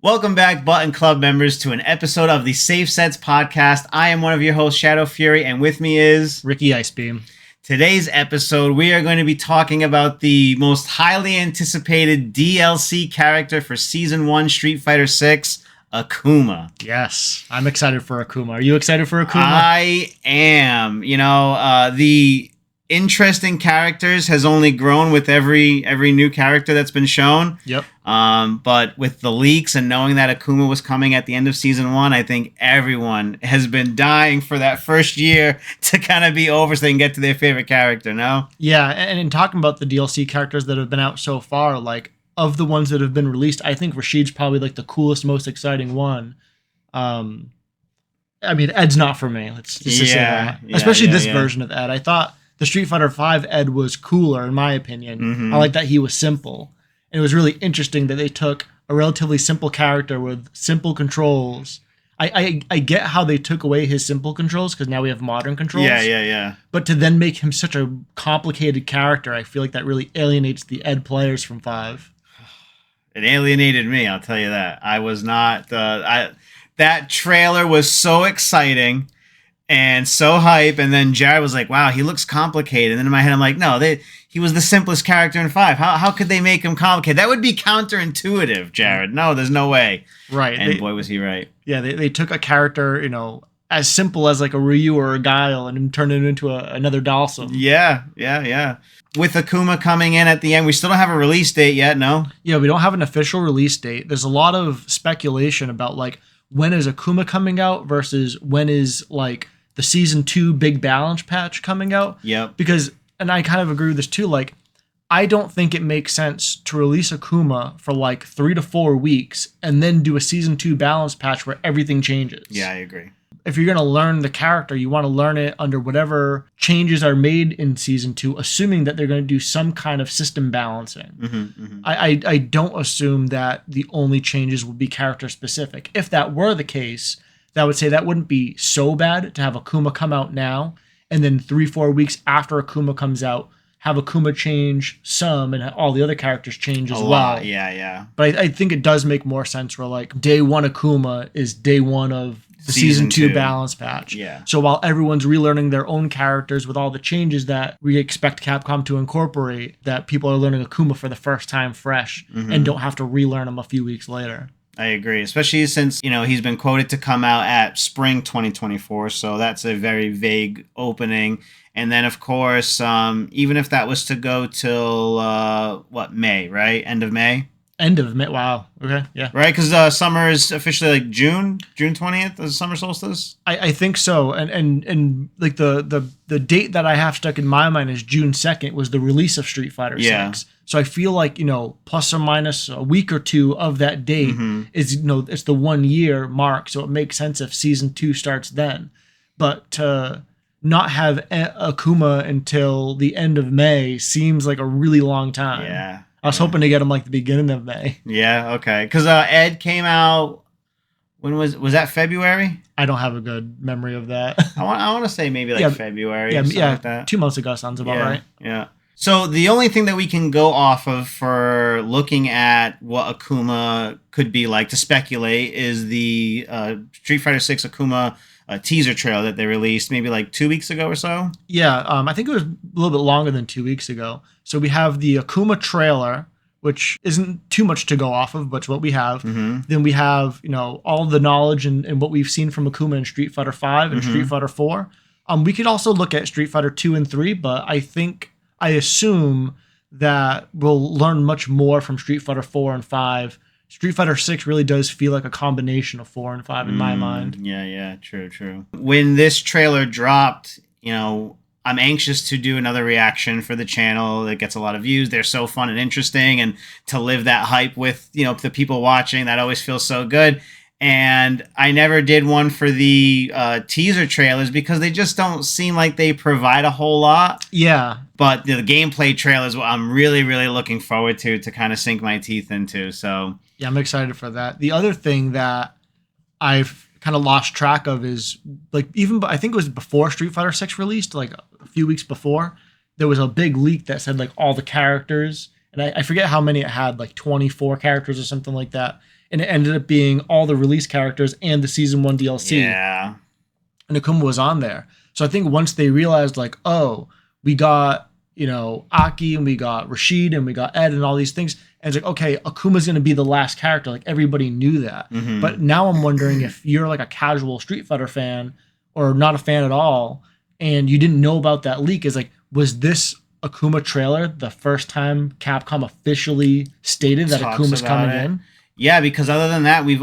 Welcome back, Button Club members, to an episode of the Safe Sets podcast. I am one of your hosts, Shadow Fury, and with me is Ricky Icebeam. Today's episode, we are going to be talking about the most highly anticipated DLC character for Season 1 Street Fighter 6, Akuma. Yes, I'm excited for Akuma. Are you excited for Akuma? I am. The interesting characters has only grown with every new character that's been shown. Yep. But with the leaks and knowing that Akuma was coming at the end of Season 1, I think everyone has been dying for that first year to kind of be over so they can get to their favorite character, no? Yeah, and in talking about the DLC characters that have been out so far, like, of the ones that have been released, I think Rashid's probably, like, the coolest, most exciting one. I mean, Ed's not for me. Let's just say that. Especially this version of Ed. I thought the Street Fighter V Ed was cooler, in my opinion. Mm-hmm. I like that he was simple. And it was really interesting that they took a relatively simple character with simple controls. I get how they took away his simple controls because now we have modern controls. Yeah. But to then make him such a complicated character, I feel like that really alienates the Ed players from 5. It alienated me, I'll tell you that. I was not... that trailer was so exciting and so hype, and then Jared was like, wow, he looks complicated. And then in my head, I'm like, no, he was the simplest character in 5. How could they make him complicated? That would be counterintuitive, Jared. No, there's no way. Right. And boy, was he right. Yeah, they took a character, as simple as like a Ryu or a Guile and turned it into another Dalsum. Yeah. With Akuma coming in at the end, we still don't have a release date yet, no? Yeah, we don't have an official release date. There's a lot of speculation about, like, when is Akuma coming out versus when is, like, the Season 2 big balance patch coming out. Yep. Because, and I kind of agree with this too, like, I don't think it makes sense to release Akuma for like 3 to 4 weeks and then do a Season 2 balance patch where everything changes. Yeah, I agree. If you're going to learn the character, you want to learn it under whatever changes are made in Season 2, assuming that they're going to do some kind of system balancing. Mm-hmm. I don't assume that the only changes will be character specific. If that were the case, that would say that wouldn't be so bad to have Akuma come out now, and then 3-4 weeks after Akuma comes out, have Akuma change some and all the other characters change as well. Yeah. But I think it does make more sense where, like, day 1 Akuma is day 1 of the Season 2 balance patch. Yeah. So while everyone's relearning their own characters with all the changes that we expect Capcom to incorporate, that people are learning Akuma for the first time fresh and don't have to relearn them a few weeks later. I agree, especially since, he's been quoted to come out at spring 2024, so that's a very vague opening. And then, of course, even if that was to go till, May, right? End of May? End of May. Wow. Okay. Yeah. Right? Because summer is officially like June 20th is summer solstice? I think so. And like the date that I have stuck in my mind is June 2nd was the release of Street Fighter 6. So I feel like, plus or minus a week or two of that date is, it's the 1 year mark. So it makes sense if Season 2 starts then. But to not have Akuma until the end of May seems like a really long time. Yeah. I was hoping to get him like the beginning of May. Yeah, okay. Because Ed came out, when was that February? I don't have a good memory of that. I want to say maybe February or something like that. 2 months ago sounds about right. Yeah. So the only thing that we can go off of for looking at what Akuma could be like to speculate is the Street Fighter 6 Akuma teaser trailer that they released maybe like 2 weeks ago or so. Yeah, I think it was a little bit longer than 2 weeks ago. So we have the Akuma trailer, which isn't too much to go off of, but it's what we have. Then we have, all the knowledge and what we've seen from Akuma in Street Fighter 5 and Street Fighter 4. We could also look at Street Fighter 2 and 3, but I assume that we'll learn much more from Street Fighter 4 and 5. Street Fighter 6 really does feel like a combination of 4 and 5 in my mind. Yeah, true. When this trailer dropped, I'm anxious to do another reaction for the channel that gets a lot of views. They're so fun and interesting, and to live that hype with, the people watching, that always feels so good. And I never did one for the teaser trailers because they just don't seem like they provide a whole lot. Yeah. But the gameplay trailers, what I'm really, really looking forward to kind of sink my teeth into. So yeah, I'm excited for that. The other thing that I've kind of lost track of is, like, even I think it was before Street Fighter 6 released, like a few weeks before, there was a big leak that said like all the characters, and I forget how many it had, like 24 characters or something like that. and it ended up being all the release characters and the Season 1 DLC. Yeah. And Akuma was on there. So I think once they realized, like, oh, we got, you know, Aki and we got Rashid and we got Ed and all these things. And it's like, okay, Akuma's going to be the last character. Like, everybody knew that. Mm-hmm. But now I'm wondering if you're like a casual Street Fighter fan or not a fan at all, and you didn't know about that leak, is like, was this Akuma trailer the first time Capcom officially stated that Akuma's coming in? Yeah, because other than that, we've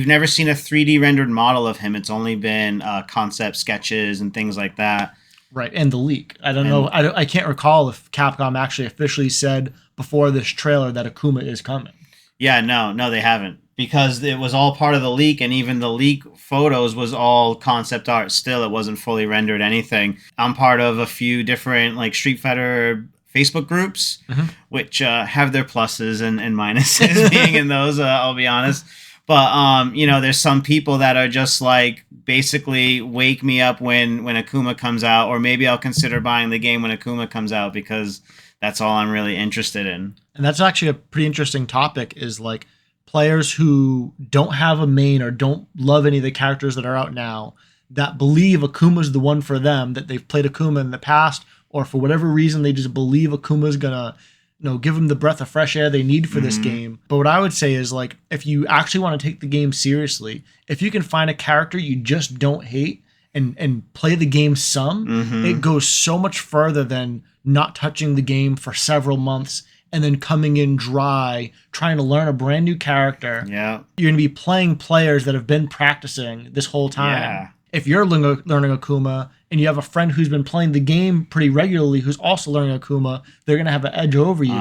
never seen a 3D rendered model of him. It's only been concept sketches and things like that. Right, and the leak. I don't know. I can't recall if Capcom actually officially said before this trailer that Akuma is coming. Yeah, no, they haven't. Because it was all part of the leak, and even the leak photos was all concept art still. It wasn't fully rendered anything. I'm part of a few different like Street Fighter Facebook groups, which have their pluses and minuses being in those, I'll be honest. But, you know, there's some people that are just like, basically wake me up when Akuma comes out, or maybe I'll consider buying the game when Akuma comes out, because that's all I'm really interested in. And that's actually a pretty interesting topic, is like players who don't have a main or don't love any of the characters that are out now, that believe Akuma's the one for them, that they've played Akuma in the past, or for whatever reason they just believe Akuma's gonna, you know, give them the breath of fresh air they need for this game. But what I would say is, like, if you actually want to take the game seriously, if you can find a character you just don't hate and play the game some, it goes so much further than not touching the game for several months and then coming in dry, trying to learn a brand new character. Yeah. You're going to be playing players that have been practicing this whole time. Yeah. If you're learning Akuma and you have a friend who's been playing the game pretty regularly who's also learning Akuma, they're going to have an edge over you.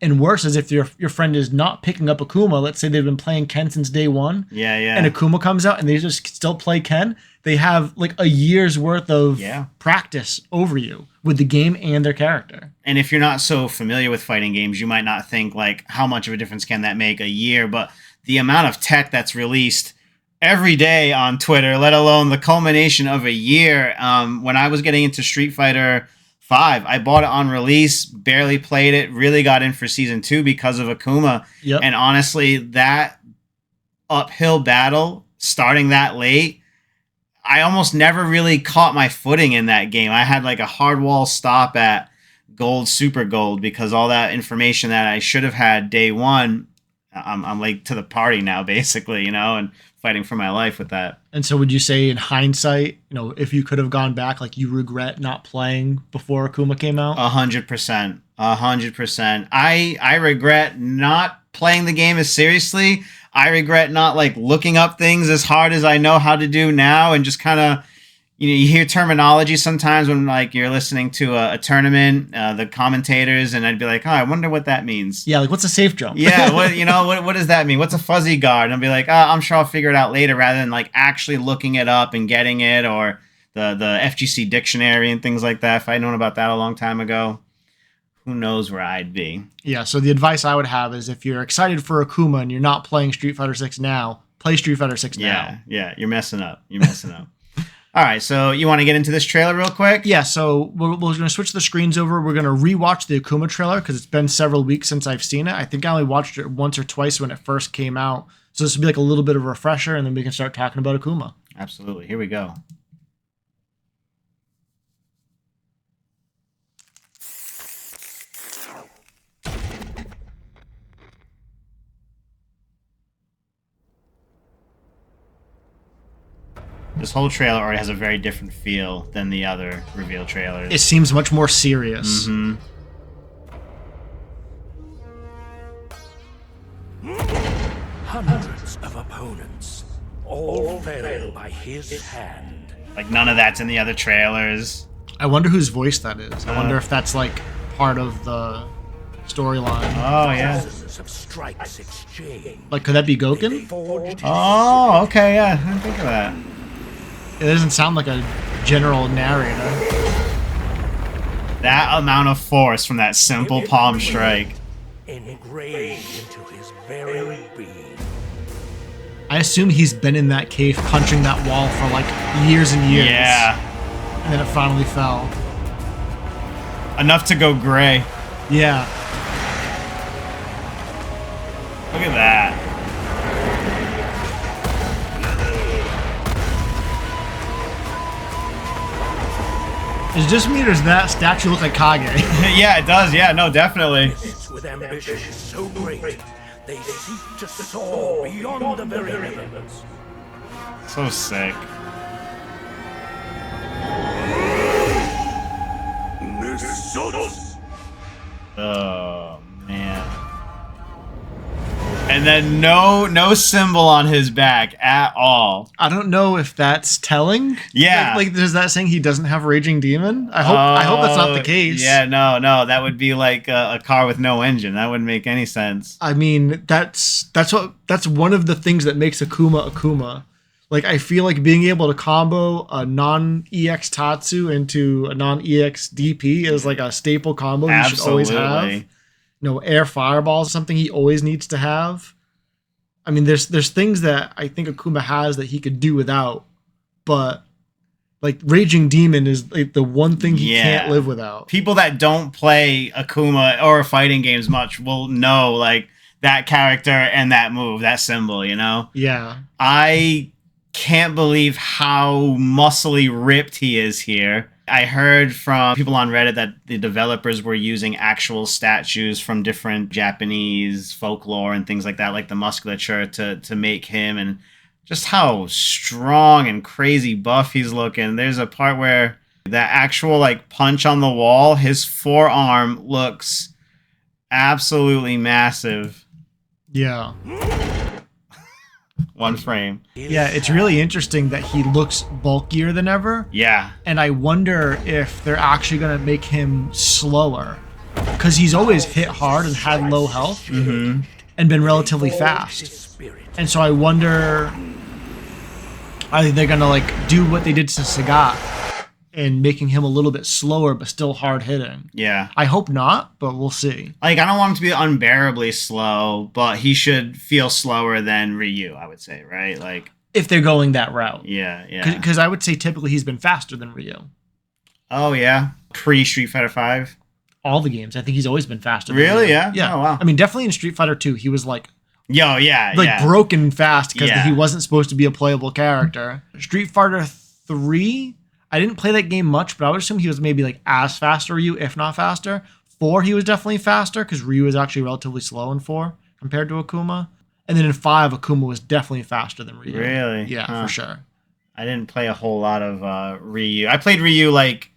And worse is if your friend is not picking up Akuma, let's say they've been playing Ken since day one, and Akuma comes out and they just still play Ken, they have like a year's worth of practice over you with the game and their character. And if you're not so familiar with fighting games, you might not think like, how much of a difference can that make a year? But the amount of tech that's released every day on Twitter, let alone the culmination of a year. When I was getting into Street Fighter 5, I bought it on release, barely played it, really got in for Season 2 because of Akuma. And honestly, that uphill battle, starting that late, I almost never really caught my footing in that game. I had like a hard wall stop at Gold, Super Gold, because all that information that I should have had day one, I'm late to the party now, basically, you know, and fighting for my life with that. And so would you say in hindsight, you know, if you could have gone back, like, you regret not playing before Akuma came out? 100%. 100%. I regret not playing the game as seriously. I regret not like looking up things as hard as I know how to do now, and just kind of, you know, you hear terminology sometimes when like you're listening to a tournament, the commentators, and I'd be like, oh, I wonder what that means. Yeah, like, what's a safe jump? Yeah, what does that mean? What's a fuzzy guard? And I'll be like, oh, I'm sure I'll figure it out later, rather than like actually looking it up and getting it, or the FGC dictionary and things like that. If I'd known about that a long time ago, who knows where I'd be. Yeah, so the advice I would have is, if you're excited for Akuma and you're not playing Street Fighter 6 now, play Street Fighter 6 now. Yeah, you're messing up. All right, so you want to get into this trailer real quick? Yeah, so we're going to switch the screens over. We're going to rewatch the Akuma trailer because it's been several weeks since I've seen it. I think I only watched it once or twice when it first came out. So this will be like a little bit of a refresher, and then we can start talking about Akuma. Absolutely. Here we go. This whole trailer already has a very different feel than the other reveal trailers. It seems much more serious. Hundreds of opponents, all fell by his hand. Like, none of that's in the other trailers. I wonder whose voice that is. I wonder if that's like part of the storyline. Oh, yeah. Of strikes exchanged. Like, could that be Goken? Oh, okay, yeah. I didn't think of that. It doesn't sound like a general narrator. That amount of force from that simple palm strike. Engraved into his very being. I assume he's been in that cave punching that wall for like years and years. Yeah. And then it finally fell. Enough to go gray. Yeah. Look at that. Is just me or does that statue look like Kage? Yeah, it does. Yeah, no, definitely. It's with ambition so great, they seek to soar beyond the very limits. So sick. Oh man. And then no symbol on his back at all. I don't know if that's telling. Yeah. Like is that saying he doesn't have Raging Demon? I hope that's not the case. Yeah, no, that would be like a car with no engine. That wouldn't make any sense. I mean, that's one of the things that makes Akuma. Like, I feel like being able to combo a non-EX Tatsu into a non-EX DP is like a staple combo you should always have. You know, air fireball is something he always needs to have. I mean, there's things that I think Akuma has that he could do without, but like Raging Demon is like the one thing he can't live without. People that don't play Akuma or fighting games much will know like that character and that move, that symbol, you know? Yeah. I can't believe how muscly ripped he is here. I heard from people on Reddit that the developers were using actual statues from different Japanese folklore and things like that, like the musculature to make him, and just how strong and crazy buff he's looking. There's a part where that actual like punch on the wall, his forearm looks absolutely massive. Yeah. One frame. Yeah, it's really interesting that he looks bulkier than ever. Yeah. And I wonder if they're actually going to make him slower. Because he's always hit hard and had low health and been relatively fast. And so I wonder, are they going to like do what they did to Sagat and making him a little bit slower but still hard hitting? Yeah. I hope not, but we'll see. Like, I don't want him to be unbearably slow, but he should feel slower than Ryu, I would say, right? Like, if they're going that route. Yeah. Because I would say typically he's been faster than Ryu. Oh, yeah. Pre-Street Fighter 5? All the games. I think he's always been faster than Really? Ryu. Yeah? Yeah. Oh, wow. I mean, definitely in Street Fighter 2, he was like yeah. broken fast because Yeah. he wasn't supposed to be a playable character. Street Fighter 3, I didn't play that game much, but I would assume he was maybe like as fast as Ryu, if not faster. 4, he was definitely faster because Ryu is actually relatively slow in 4 compared to Akuma. And then in 5, Akuma was definitely faster than Ryu. Really? Yeah, Huh. for sure. I didn't play a whole lot of Ryu. I played Ryu like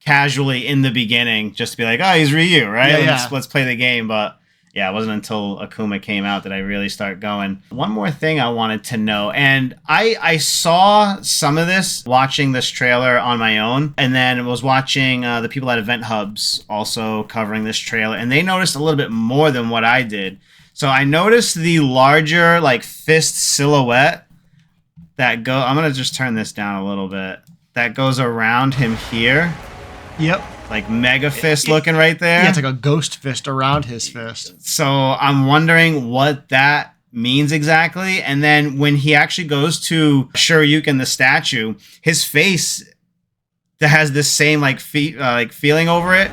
casually in the beginning just to be like, oh, he's Ryu, right? Yeah, Let's play the game. But yeah, it wasn't until Akuma came out that I really start going. One more thing I wanted to know, and I saw some of this watching this trailer on my own, and then was watching the people at Event Hubs also covering this trailer, and they noticed a little bit more than what I did. So I noticed the larger like fist silhouette that I'm gonna just turn this down a little bit. That goes around him here. Yep. Like mega fist looking right there. Yeah, it's like a ghost fist around his fist. So I'm wondering what that means exactly. And then when he actually goes to Shoryuken the statue, his face that has this same like feeling over it.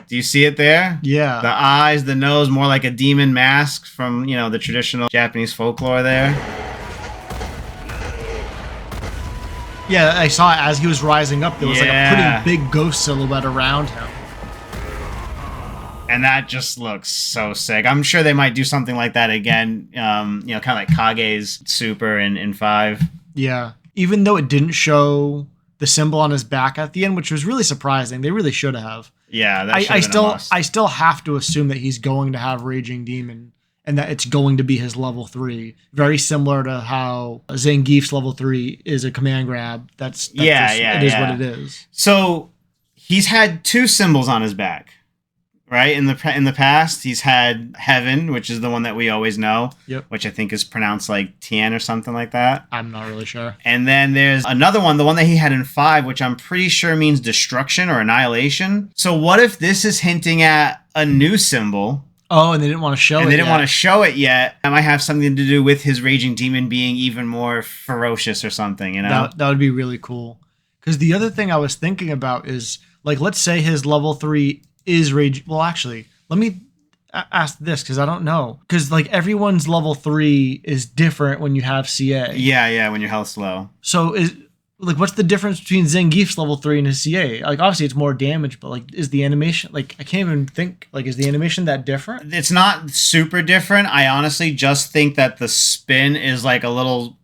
Do you see it there? Yeah. The eyes, the nose, more like a demon mask from, you know, the traditional Japanese folklore there. Yeah, I saw it as he was rising up. There was like a pretty big ghost silhouette around him. And that just looks so sick. I'm sure they might do something like that again. You know, kind of like Kage's Super in 5. Yeah. Even though it didn't show the symbol on his back at the end, which was really surprising. They really should have. Yeah, that should have been a must. I still have to assume that he's going to have Raging Demon and that it's going to be his level 3. Very similar to how Zangief's level 3 is a command grab. It is what it is. So he's had 2 symbols on his back, right? In the past, he's had Heaven, which is the one that we always know, which I think is pronounced like Tien or something like that. I'm not really sure. And then there's another one, the one that he had in 5, which I'm pretty sure means destruction or annihilation. So what if this is hinting at a new symbol? Oh, and they didn't want to show it. And they didn't want to show it yet. That might have something to do with his Raging Demon being even more ferocious or something, you know? That would be really cool. Because the other thing I was thinking about is, like, let's say his level 3 is Rage. Well, actually, let me ask this because I don't know. Because, like, everyone's level 3 is different when you have CA. Yeah, when your health's low. So like, what's the difference between Zangief's level 3 and his CA? Like, obviously it's more damage, but like, is the animation, like, I can't even think, like, is the animation that different? It's not super different. I honestly just think that the spin is like a little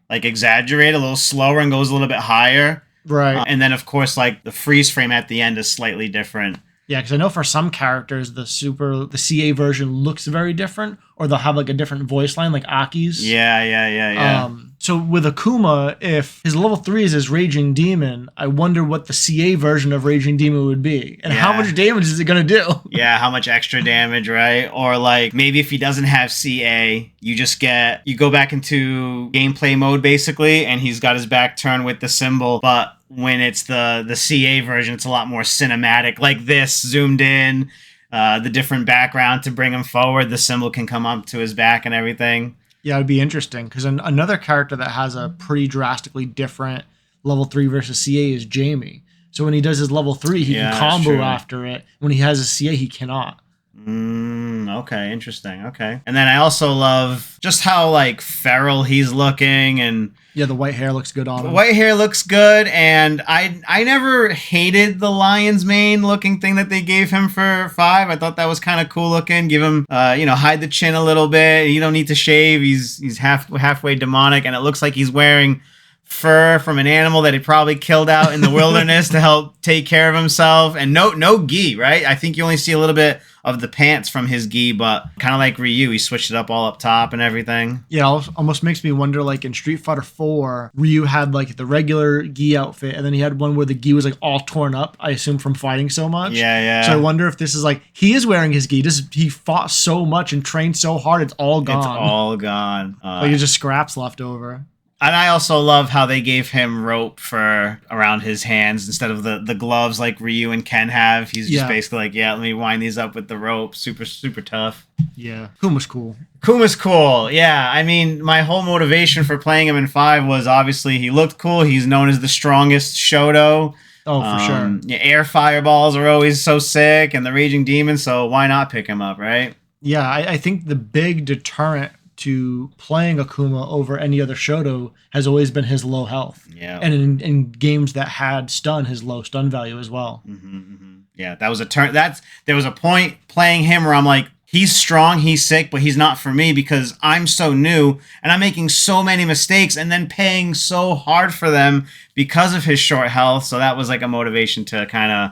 like exaggerated, a little slower and goes a little bit higher. Right. And then of course like the freeze frame at the end is slightly different. Yeah, because I know for some characters, the CA version looks very different, or they'll have like a different voice line, like Aki's. Yeah. So with Akuma, if his level 3 is his Raging Demon, I wonder what the CA version of Raging Demon would be, and how much damage is it gonna do? Yeah, how much extra damage, right? Or like maybe if he doesn't have CA, you go back into gameplay mode basically, and he's got his back turned with the symbol, but when it's the CA version, it's a lot more cinematic, like this, zoomed in, the different background to bring him forward. The symbol can come up to his back and everything. Yeah, it'd be interesting, because another character that has a pretty drastically different level 3 versus CA is Jamie. So when he does his level 3, he can combo after it. When he has a CA, he cannot. Okay, interesting. Okay. And then I also love just how like feral he's looking, and yeah, the white hair looks good on him. The white hair looks good, and I never hated the lion's mane looking thing that they gave him for 5. I thought that was kind of cool looking. Give him hide the chin a little bit. You don't need to shave. He's halfway demonic, and it looks like he's wearing fur from an animal that he probably killed out in the wilderness to help take care of himself. And no gi, right? I think you only see a little bit of the pants from his gi, but kind of like Ryu, he switched it up all up top and everything. Yeah, almost makes me wonder, like in Street Fighter 4, Ryu had like the regular gi outfit, and then he had one where the gi was like all torn up, I assume from fighting so much. Yeah. So I wonder if this is like, he is wearing his gi, he fought so much and trained so hard, it's all gone. It's all gone. Like it's just scraps left over. And I also love how they gave him rope for around his hands instead of the gloves like Ryu and Ken have. He's just basically like, let me wind these up with the rope. Super, super tough. Yeah. Kuma's cool. Kuma's cool. Yeah. I mean, my whole motivation for playing him in 5 was obviously he looked cool. He's known as the strongest Shoto. Oh, for sure. Yeah, air fireballs are always so sick, and the Raging Demon, so why not pick him up, right? Yeah, I think the big deterrent to playing Akuma over any other Shoto has always been his low health. Yeah. And in games that had stun, his low stun value as well. Yeah, that was there was a point playing him where I'm like, he's strong, he's sick, but he's not for me because I'm so new and I'm making so many mistakes and then paying so hard for them because of his short health. So that was like a motivation to kind of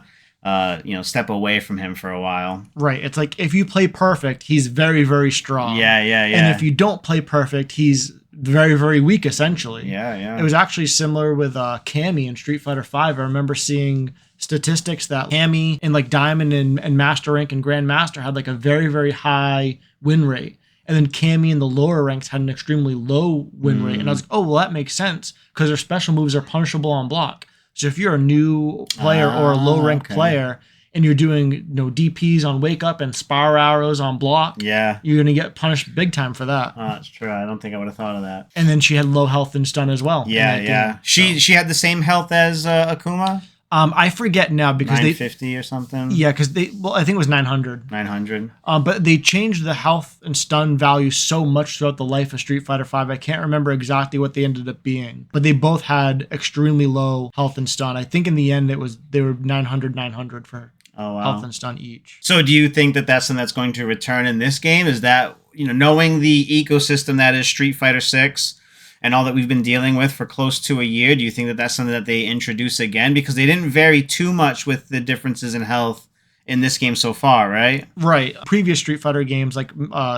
step away from him for a while. Right. It's like if you play perfect, he's very, very strong. Yeah. And if you don't play perfect, he's very, very weak, essentially. Yeah. It was actually similar with Cammy in Street Fighter V. I remember seeing statistics that Cammy in like Diamond and Master Rank and Grandmaster had like a very, very high win rate. And then Cammy in the lower ranks had an extremely low win rate. And I was like, oh, well, that makes sense because their special moves are punishable on block. So if you're a new player or a low-ranked player and you're doing DPs on Wake Up and Spire Arrows on block, you're going to get punished big time for that. Oh, that's true. I don't think I would have thought of that. And then she had low health and stun as well. Yeah. She had the same health as Akuma? I forget now because 950 or something. Yeah, because I think it was 900. 900. But they changed the health and stun value so much throughout the life of Street Fighter V. I can't remember exactly what they ended up being, but they both had extremely low health and stun. I think in the end they were 900 for health and stun each. So do you think that that's something that's going to return in this game? Is that knowing the ecosystem that is Street Fighter 6? And all that we've been dealing with for close to a year, do you think that that's something that they introduce again? Because they didn't vary too much with the differences in health in this game so far, right? Right. Previous Street Fighter games, like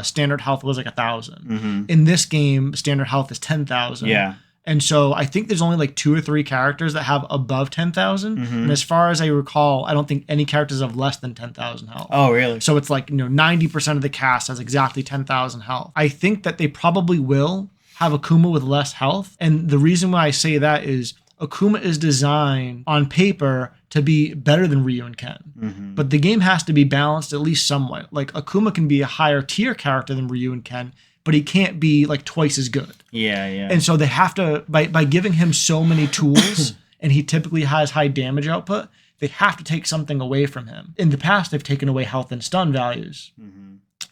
standard health was like 1,000. In this game, standard health is 10,000. Yeah. And so I think there's only like 2 or 3 characters that have above 10,000. And as far as I recall, I don't think any characters have less than 10,000 health. Oh, really? So it's like 90% of the cast has exactly 10,000 health. I think that they probably will have Akuma with less health. And the reason why I say that is Akuma is designed on paper to be better than Ryu and Ken. But the game has to be balanced at least somewhat. Like Akuma can be a higher tier character than Ryu and Ken, but he can't be like twice as good. Yeah. And so they have to, by giving him so many tools and he typically has high damage output, they have to take something away from him. In the past, they've taken away health and stun values.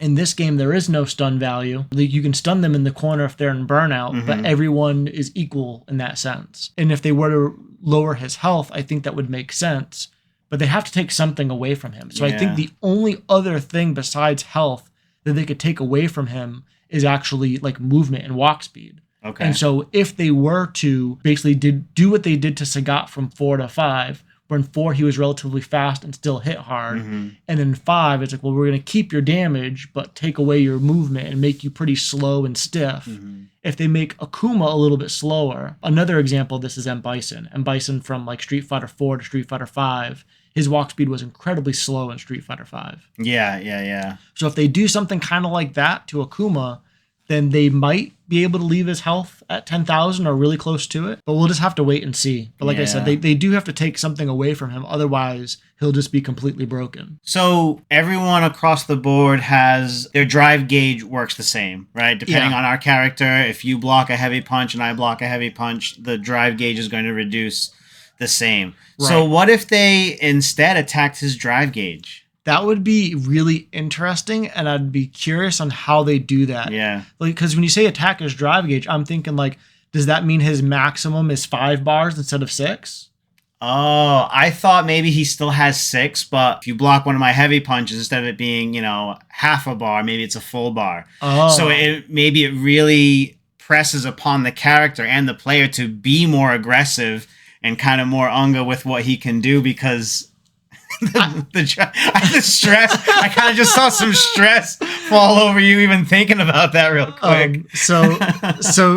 In this game, there is no stun value. Like, you can stun them in the corner if they're in burnout, but everyone is equal in that sense. And if they were to lower his health, I think that would make sense. But they have to take something away from him. So I think the only other thing besides health that they could take away from him is actually like movement and walk speed. Okay. And so if they were to basically do what they did to Sagat from 4 to 5, where in 4 he was relatively fast and still hit hard, and in 5 it's like, well, we're going to keep your damage but take away your movement and make you pretty slow and stiff. If they make Akuma a little bit slower, another example of this is M. Bison. M. Bison from like Street Fighter 4 to Street Fighter 5, his walk speed was incredibly slow in Street Fighter 5. Yeah. So if they do something kind of like that to Akuma, then they might be able to leave his health at 10,000 or really close to it. But we'll just have to wait and see. But like I said, they do have to take something away from him. Otherwise, he'll just be completely broken. So everyone across the board has their drive gauge works the same, right? Depending on our character, if you block a heavy punch and I block a heavy punch, the drive gauge is going to reduce the same. Right. So what if they instead attacked his drive gauge? That would be really interesting, and I'd be curious on how they do that. Yeah. Like, because when you say attack his drive gauge, I'm thinking like, does that mean his maximum is 5 bars instead of 6? Oh, I thought maybe he still has 6, but if you block one of my heavy punches, instead of it being, half a bar, maybe it's a full bar. Oh. So maybe it really presses upon the character and the player to be more aggressive and kind of more unga with what he can do, because the stress, I kind of just saw some stress fall over you even thinking about that real quick. So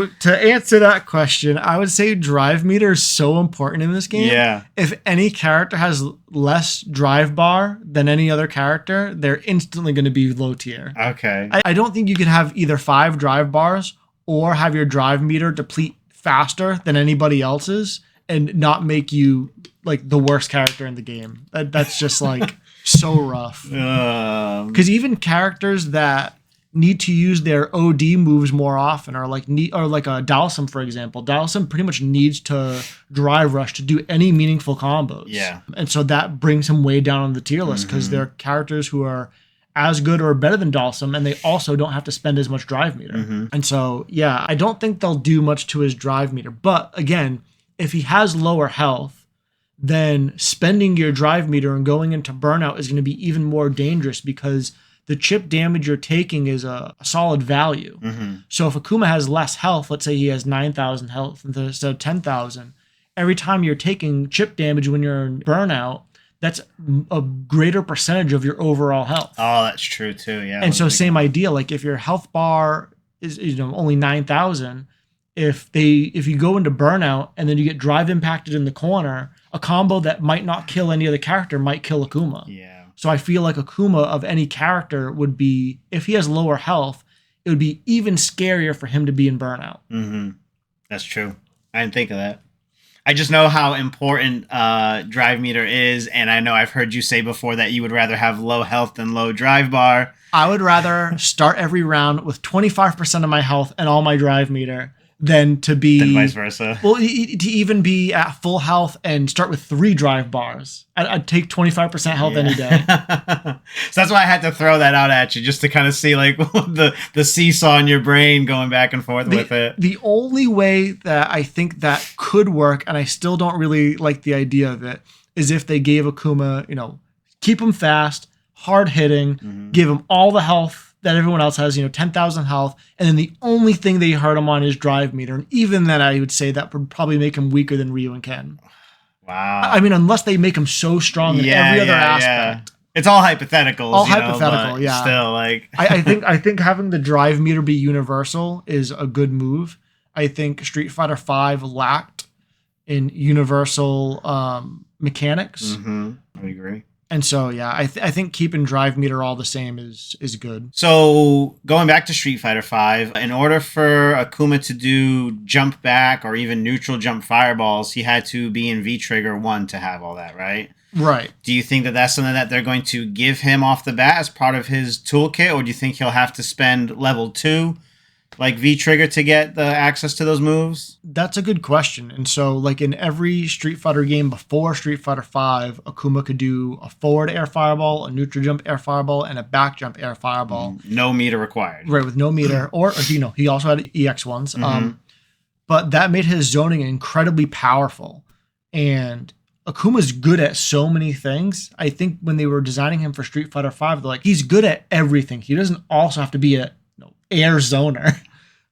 to answer that question, I would say drive meter is so important in this game. Yeah. If any character has less drive bar than any other character, they're instantly going to be low tier. Okay. I don't think you can have either 5 drive bars or have your drive meter deplete faster than anybody else's and not make you like the worst character in the game. That's just like so rough. Because even characters that need to use their OD moves more often, or like a Dalsum, for example. Dalsum pretty much needs to drive rush to do any meaningful combos. Yeah. And so that brings him way down on the tier list, because they're characters who are as good or better than Dalsum, and they also don't have to spend as much drive meter. And so, yeah, I don't think they'll do much to his drive meter. But again, if he has lower health, then spending your drive meter and going into burnout is going to be even more dangerous, because the chip damage you're taking is a solid value. So if Akuma has less health, let's say he has 9,000 health instead of 10,000, every time you're taking chip damage when you're in burnout, that's a greater percentage of your overall health. Oh, that's true too. Yeah. And so same idea, like if your health bar is only 9,000, if you go into burnout and then you get drive impacted in the corner, a combo that might not kill any other character might kill Akuma. Yeah. So I feel like Akuma of any character would be, if he has lower health, it would be even scarier for him to be in burnout. That's true. I didn't think of that. I just know how important drive meter is, and I know I've heard you say before that you would rather have low health than low drive bar. I would rather start every round with 25% of my health and all my drive meter than to be... Than vice versa. Well, to even be at full health and start with 3 drive bars. I'd take 25% health any day. So that's why I had to throw that out at you, just to kind of see like the seesaw in your brain going back and forth with it. The only way that I think that could work, and I still don't really like the idea of it, is if they gave Akuma, keep him fast, hard hitting, give him all the health that everyone else has, 10,000 health, and then the only thing they hurt him on is drive meter. And even then, I would say that would probably make him weaker than Ryu and Ken. Wow. I mean, unless they make him so strong in every other aspect. Yeah. It's all hypotheticals. All hypothetical, but yeah. Still, like... I think having the drive meter be universal is a good move. I think Street Fighter V lacked in universal mechanics. I agree. And so, yeah, I think keeping drive meter all the same is good. So going back to Street Fighter V, in order for Akuma to do jump back or even neutral jump fireballs, he had to be in V-Trigger 1 to have all that, right? Right. Do you think that that's something that they're going to give him off the bat as part of his toolkit, or do you think he'll have to spend level 2 like V-trigger to get the access to those moves? That's a good question. And so, like in every Street Fighter game before Street Fighter V, Akuma could do a forward air fireball, a neutral jump air fireball, and a back jump air fireball. No meter required. Right, with no meter. Or he also had EX ones. But that made his zoning incredibly powerful. And Akuma's good at so many things. I think when they were designing him for Street Fighter V, they're like, he's good at everything. He doesn't also have to be a air zoner.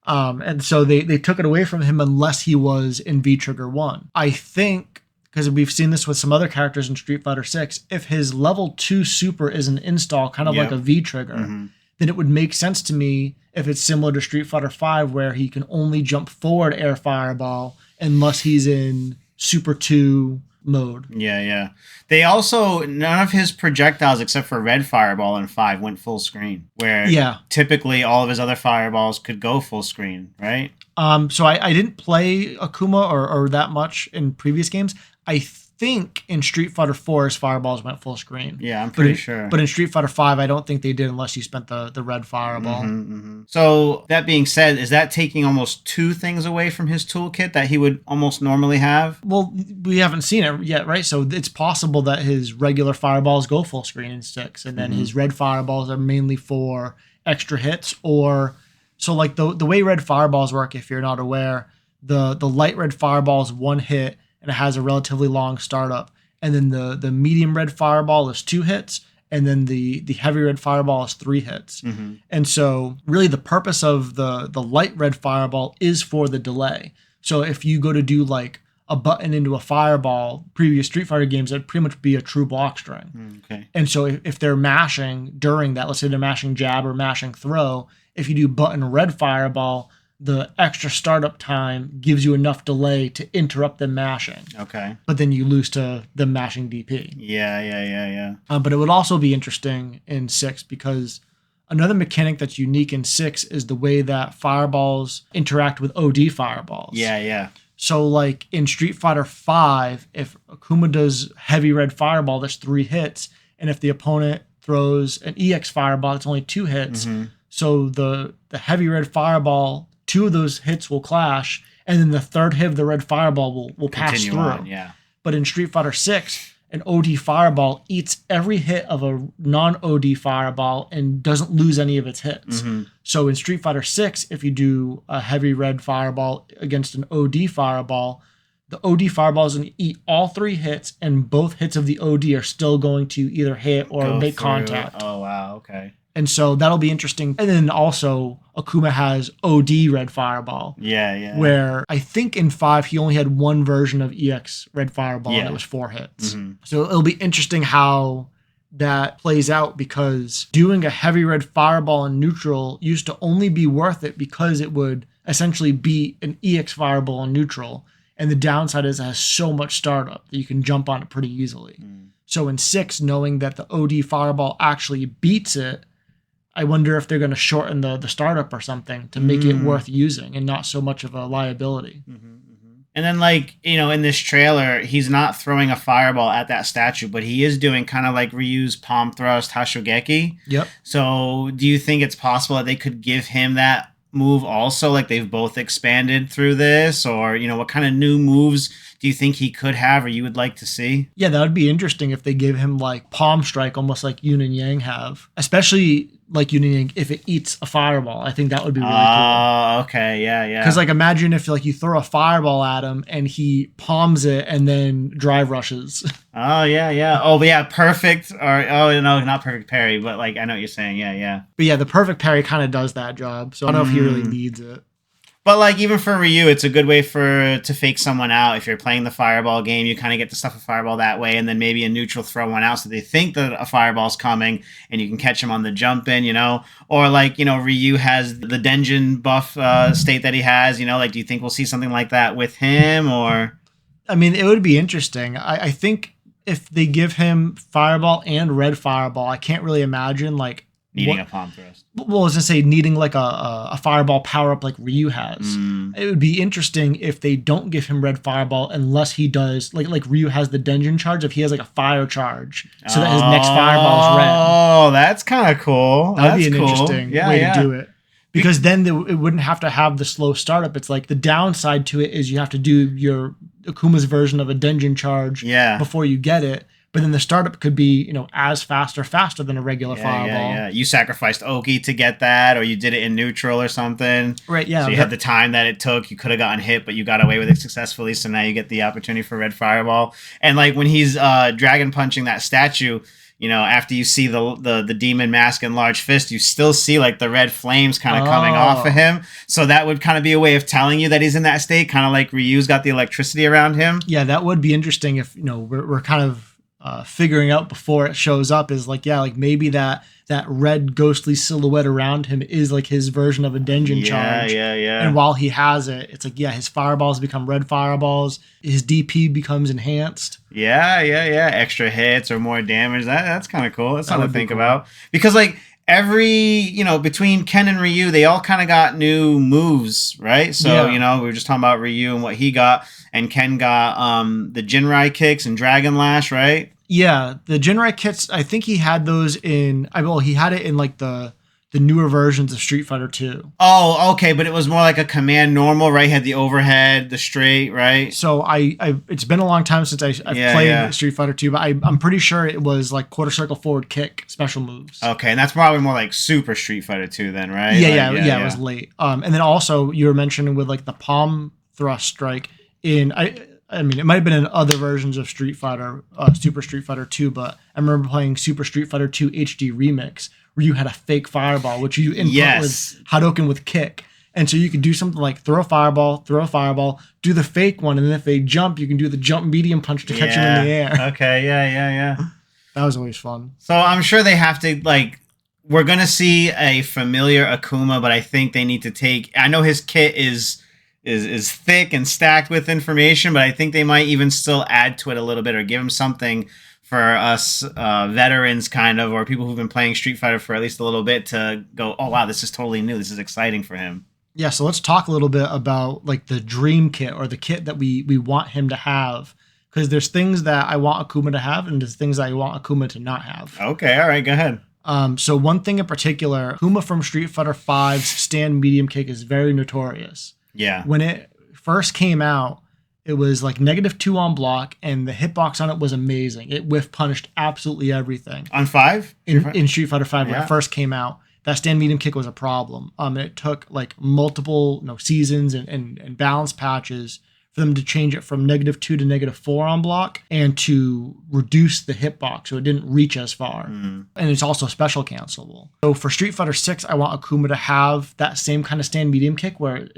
And so they took it away from him unless he was in V-Trigger 1. I think, because we've seen this with some other characters in Street Fighter 6, if his level 2 super is an install, kind of like a V-Trigger, then it would make sense to me if it's similar to Street Fighter 5, where he can only jump forward air fireball unless he's in Super 2 mode. Yeah. They also, none of his projectiles except for red fireball in 5 went full screen, where typically all of his other fireballs could go full screen, right? So I didn't play Akuma or that much in previous games. I think in Street Fighter 4 his fireballs went full screen. Yeah, I'm pretty sure. But in Street Fighter 5, I don't think they did unless you spent the red fireball. So that being said, is that taking almost 2 things away from his toolkit that he would almost normally have? Well, we haven't seen it yet, right? So it's possible that his regular fireballs go full screen in 6, and then his red fireballs are mainly for extra hits. Or so like the way red fireballs work, if you're not aware, the light red fireball is 1 hit, and it has a relatively long startup. And then the medium red fireball is 2 hits, and then the heavy red fireball is 3 hits. And so really the purpose of the light red fireball is for the delay. So if you go to do like a button into a fireball, previous Street Fighter games, that'd pretty much be a true block string. And so if they're mashing during that, let's say they're mashing jab or mashing throw, if you do button red fireball, the extra startup time gives you enough delay to interrupt them mashing. But then you lose to them mashing DP. Yeah. But it would also be interesting in 6 because another mechanic that's unique in 6 is the way that fireballs interact with OD fireballs. Yeah. So like in Street Fighter 5, if Akuma does heavy red fireball, that's 3 hits. And if the opponent throws an EX fireball, it's only 2 hits. So the heavy red fireball, 2 of those hits will clash, and then the third hit of the red fireball will pass through. But in Street Fighter 6, an OD fireball eats every hit of a non-OD fireball and doesn't lose any of its hits. So in Street Fighter 6, if you do a heavy red fireball against an OD fireball, the OD fireball is going to eat all 3 hits, and both hits of the OD are still going to either hit or make contact. Oh, wow, okay. And so that'll be interesting. And then also Akuma has OD red fireball. Yeah. Where I think in 5 he only had 1 version of EX red fireball and it was 4 hits. So it'll be interesting how that plays out, because doing a heavy red fireball in neutral used to only be worth it because it would essentially beat an EX fireball in neutral. And the downside is it has so much startup that you can jump on it pretty easily. So in 6, knowing that the OD fireball actually beats it, I wonder if they're going to shorten the startup or something to make it worth using and not so much of a liability. And then, like, in this trailer, he's not throwing a fireball at that statue, but he is doing kind of like Ryu's palm thrust Hashogeki. So do you think it's possible that they could give him that move also? Like, they've both expanded through this? Or, what kind of new moves do you think he could have or you would like to see? Yeah, that would be interesting if they gave him like palm strike, almost like Yun and Yang have. Especially like Yun and Yang, if it eats a fireball. I think that would be really cool. Oh, okay. Yeah. Because like imagine if like you throw a fireball at him and he palms it and then drive rushes. Oh, yeah. Oh, but yeah, perfect. Not perfect parry, but like I know what you're saying. Yeah. But yeah, the perfect parry kind of does that job. So I don't know if he really needs it. But like even for Ryu, it's a good way to fake someone out. If you're playing the fireball game, you kind of get to stuff a fireball that way, and then maybe a neutral throw one out so they think that a fireball's coming, and you can catch him on the jump in, Or like Ryu has the Denjin buff state that he has, Like, do you think we'll see something like that with him? Or I mean, it would be interesting. I think if they give him fireball and red fireball, I can't really imagine like needing a palm thrust. Well, I was going to say needing like a fireball power up like Ryu has. It would be interesting if they don't give him red fireball unless he does like Ryu has the Denjin charge, if he has like a fire charge so that his next fireball is red. Oh, that's kind of cool. That'd be an interesting way to do it. Because then it wouldn't have to have the slow startup. It's like the downside to it is you have to do your Akuma's version of a dungeon charge before you get it. But then the startup could be, you know, as fast or faster than a regular fireball. Yeah. You sacrificed Oki to get that, or you did it in neutral or something. Right, yeah. So you had the time that it took. You could have gotten hit, but you got away with it successfully. So now you get the opportunity for red fireball. And like when he's dragon punching that statue, you know, after you see the demon mask and large fist, you still see like the red flames kind of coming off of him. So that would kind of be a way of telling you that he's in that state, kind of like Ryu's got the electricity around him. Yeah, that would be interesting if, you know, we're kind of figuring out before it shows up is like, yeah, like maybe that red ghostly silhouette around him is like his version of a dungeon charge. Yeah. And while he has it, it's like, yeah, his fireballs become red fireballs. His DP becomes enhanced. Yeah. Extra hits or more damage. That's kind of cool. That's something to think about. Because like between Ken and Ryu, they all kind of got new moves, right? So, you know, we were just talking about Ryu and what he got. And Ken got the Jinrai kicks and Dragon Lash, right? Yeah, the Jinrai kits, I think he had those he had it in like the newer versions of Street Fighter 2. Oh, okay, but it was more like a command normal, right? Had the overhead, the straight, right? So it's been a long time since I've played Street Fighter 2, but I'm pretty sure it was like quarter circle forward kick special moves. Okay, and that's probably more like Super Street Fighter 2 then, right? Yeah, it was late. And then also you were mentioning with like the palm thrust strike I mean, it might have been in other versions of Street Fighter, Super Street Fighter 2, but I remember playing Super Street Fighter 2 HD Remix, where you had a fake fireball, which you input with Hadouken with kick. And so you could do something like throw a fireball, do the fake one, and then if they jump, you can do the jump medium punch to catch them in the air. Okay, yeah. That was always fun. So I'm sure they have to, like, we're going to see a familiar Akuma, but I think they need to I know his kit is thick and stacked with information, but I think they might even still add to it a little bit or give him something for us veterans kind of, or people who've been playing Street Fighter for at least a little bit to go, oh wow, this is totally new, this is exciting for him. Yeah, so let's talk a little bit about like the dream kit or the kit that we want him to have, because there's things that I want Akuma to have and there's things that I want Akuma to not have. Okay, all right, go ahead. So one thing in particular, Akuma from Street Fighter V's stand medium kick is very notorious. Yeah. When it first came out, it was like -2 on block, and the hitbox on it was amazing. It whiff punished absolutely everything. On 5? In Street Fighter 5 when it first came out, that stand medium kick was a problem. And it took like multiple seasons and balance patches for them to change it from -2 to -4 on block and to reduce the hitbox so it didn't reach as far. And it's also special cancelable. So for Street Fighter 6, I want Akuma to have that same kind of stand medium kick where,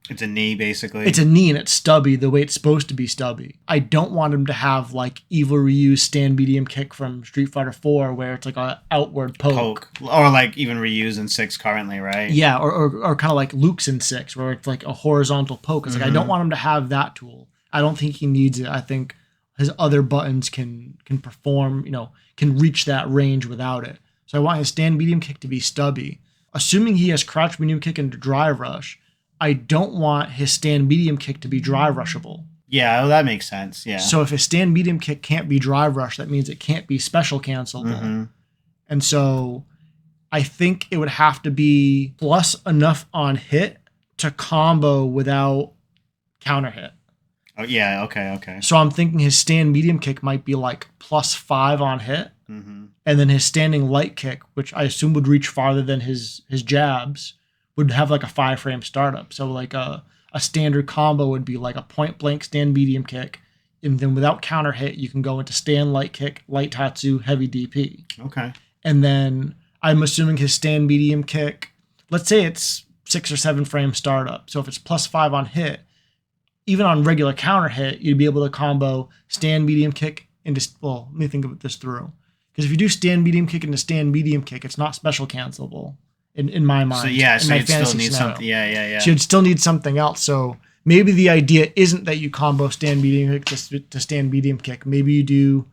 it's a knee basically. It's a knee and it's stubby the way it's supposed to be stubby. I don't want him to have like Evil Ryu's stand medium kick from Street Fighter 4 where it's like an outward poke. Or like even Ryu's in 6 currently, right? Yeah, or kind of like Luke's in 6 where it's like a horizontal poke. It's like I don't want him to have that tool. I don't think he needs it. I think his other buttons can perform, can reach that range without it. So I want his stand medium kick to be stubby. Assuming he has crouch medium kick into drive rush, I don't want his stand medium kick to be drive rushable. Yeah, well, that makes sense. Yeah. So if his stand medium kick can't be drive rush, that means it can't be special cancelable. And so I think it would have to be plus enough on hit to combo without counter hit. Oh yeah, okay. So I'm thinking his stand medium kick might be like +5 on hit, and then his standing light kick, which I assume would reach farther than his jabs, would have like a 5-frame startup. So like a standard combo would be like a point blank stand medium kick, and then without counter hit, you can go into stand light kick, light tatsu, heavy DP. Okay. And then I'm assuming his stand medium kick, let's say it's 6 or 7 frame startup. So if it's +5 on hit, even on regular counter hit, you'd be able to combo stand medium kick into, well, let me think of this through. Because if you do stand medium kick into stand medium kick, it's not special cancelable in my mind. So yeah, so you'd still need something. Yeah. So you'd still need something else. So maybe the idea isn't that you combo stand medium kick to stand medium kick. Maybe you do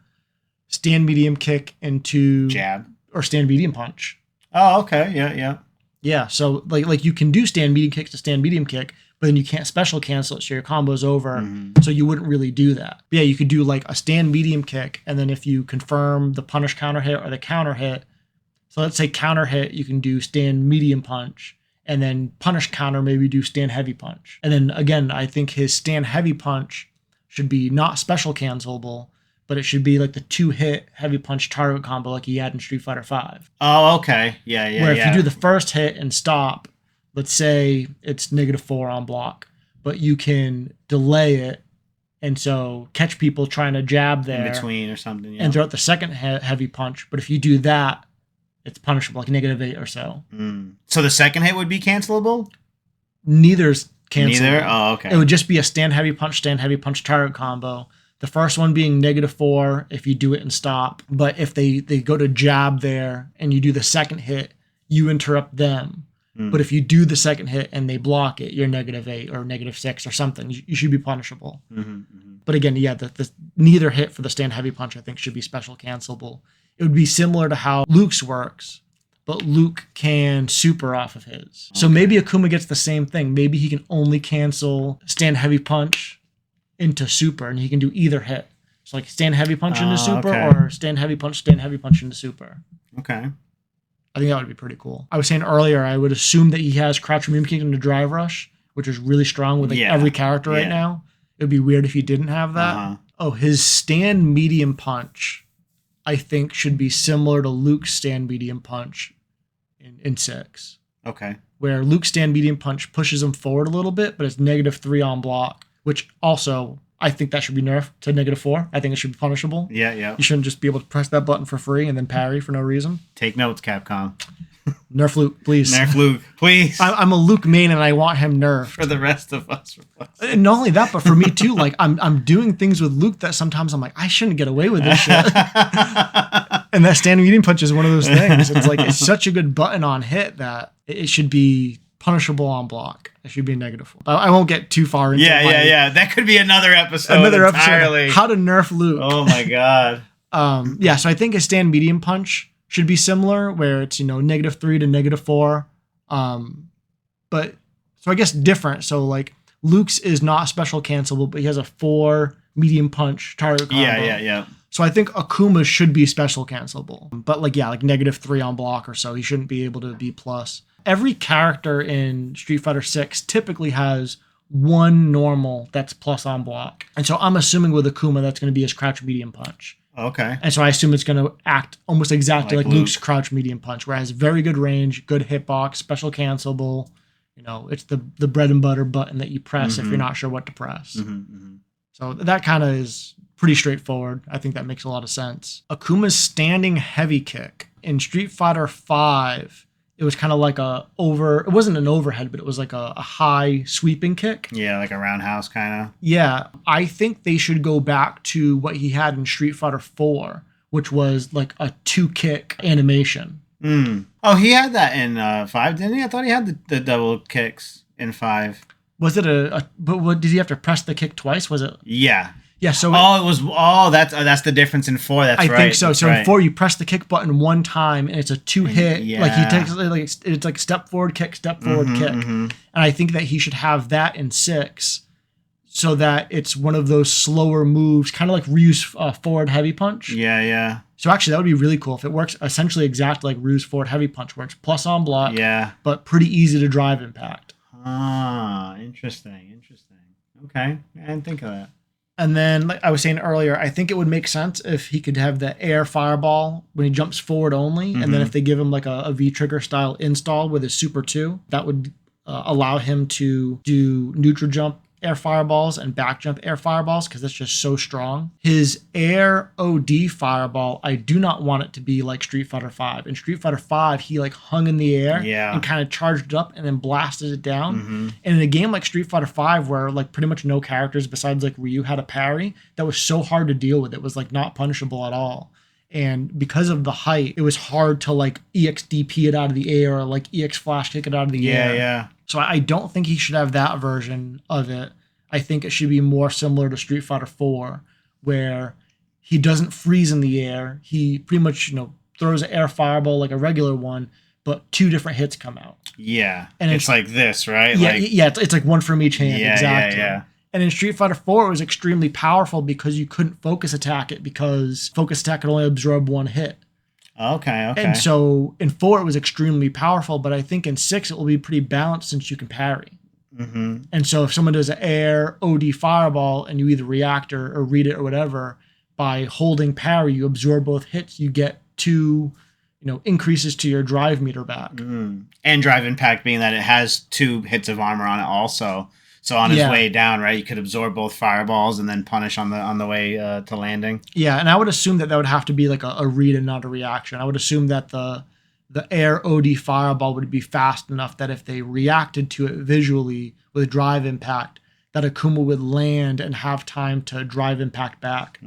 stand medium kick into jab or stand medium punch. Oh, okay. Yeah. Yeah, so like you can do stand medium kick to stand medium kick, but then you can't special cancel it, so your combo's over. So you wouldn't really do that. But yeah, you could do like a stand medium kick, and then if you confirm the punish counter hit or the counter hit, so let's say counter hit, you can do stand medium punch, and then punish counter, maybe do stand heavy punch. And then again, I think his stand heavy punch should be not special cancelable, but it should be like the 2-hit heavy punch target combo like he had in Street Fighter V. Oh, okay. Yeah. Where if you do the first hit and stop, let's say it's -4 on block, but you can delay it and so catch people trying to jab there in between or something, and throw out the second heavy punch. But if you do that, it's punishable, like -8 or so. So the second hit would be cancelable? Neither's cancelable. Neither? Oh, okay. It would just be a stand heavy punch target combo. The first one being -4 if you do it and stop. But if they go to jab there and you do the second hit, you interrupt them. But if you do the second hit and they block it, you're -8 or -6 or something. You should be punishable. But again, yeah, the neither hit for the stand heavy punch I think should be special cancelable. It would be similar to how Luke's works, but Luke can super off of his. So maybe Akuma gets the same thing. Maybe he can only cancel stand heavy punch into super, and he can do either hit. So like stand heavy punch into super, or stand heavy punch into super. Okay. I think that would be pretty cool. I was saying earlier, I would assume that he has crouch medium kick into drive rush, which is really strong with like every character right now. It would be weird if he didn't have that. Oh, his stand medium punch, I think, should be similar to Luke's stand medium punch in 6. Okay. Where Luke's stand medium punch pushes him forward a little bit, but it's -3 on block, which also I think that should be nerfed to -4. I think it should be punishable. Yeah. You shouldn't just be able to press that button for free and then parry for no reason. Take notes, Capcom. Nerf Luke, please. Nerf Luke, please. I'm a Luke main and I want him nerfed. For the rest of us. And not only that, but for me too, like I'm doing things with Luke that sometimes I'm like, I shouldn't get away with this shit. And that stand medium punch is one of those things. It's like, it's such a good button on hit that it should be punishable on block. It should be -4. I won't get too far into Yeah. That could be another episode. Entirely. How to nerf Luke. Oh my god. Yeah, so I think a stand medium punch should be similar, where it's, -3 to -4. But so I guess different. So like Luke's is not special cancelable, but he has a 4 medium punch target combo. Yeah. So I think Akuma should be special cancelable. But like -3 on block or so. He shouldn't be able to be plus. Every character in Street Fighter 6 typically has one normal that's plus on block. And so I'm assuming with Akuma that's going to be his crouch medium punch. Okay. And so I assume it's going to act almost exactly like Luke's crouch medium punch, where it has very good range, good hitbox, special cancelable. It's the bread and butter button that you press if you're not sure what to press. So that kind of is pretty straightforward. I think that makes a lot of sense. Akuma's standing heavy kick in Street Fighter V. It was kind of like it wasn't an overhead, but it was like a high sweeping kick. Yeah, like a roundhouse kind of. Yeah, I think they should go back to what he had in Street Fighter 4, which was like a 2-kick animation. Oh, he had that in 5, didn't he? I thought he had the double kicks in 5. Was it but what, did he have to press the kick twice? Was it? Yeah. Yeah, so that's the difference in 4. That's right. I think so. So in 4, you press the kick button one time, and it's a 2-hit. Yeah. Like he takes it's like step forward kick, step forward kick. And I think that he should have that in 6, so that it's one of those slower moves, kind of like Ryu's forward heavy punch. Yeah. So actually, that would be really cool if it works essentially exactly like Ryu's forward heavy punch, where it's plus on block. Yeah. But pretty easy to drive impact. Interesting. Okay, I didn't think of that. And then, like I was saying earlier, I think it would make sense if he could have the air fireball when he jumps forward only. And then if they give him like a V-trigger style install with his Super 2, that would allow him to do neutral jump air fireballs and back jump air fireballs, because that's just so strong. His air OD fireball, I do not want it to be like Street Fighter V. In Street Fighter V, he like hung in the air and kind of charged up and then blasted it down. And in a game like Street Fighter V, where like pretty much no characters besides like Ryu had a parry, that was so hard to deal with. It was like not punishable at all. And because of the height, it was hard to like EXDP it out of the air or like EX flash kick it out of the air. Yeah. So I don't think he should have that version of it. I think it should be more similar to Street Fighter 4, where he doesn't freeze in the air. He pretty much, throws an air fireball like a regular one, but 2 different hits come out. Yeah. And it's like this, right? Yeah, it's like one from each hand. Yeah, exactly. Yeah. And in Street Fighter 4, it was extremely powerful because you couldn't focus attack it, because focus attack could only absorb 1 hit. Okay, okay. And so in 4 it was extremely powerful, but I think in 6 it will be pretty balanced since you can parry. Mm-hmm. And so if someone does an air OD fireball and you either react or read it or whatever, by holding parry, you absorb both hits, you get 2, increases to your drive meter back. Mm-hmm. And drive impact being that it has 2 hits of armor on it also. So on his way down, right, you could absorb both fireballs and then punish on the way to landing. Yeah, and I would assume that would have to be like a read and not a reaction. I would assume that the air OD fireball would be fast enough that if they reacted to it visually with drive impact, that Akuma would land and have time to drive impact back.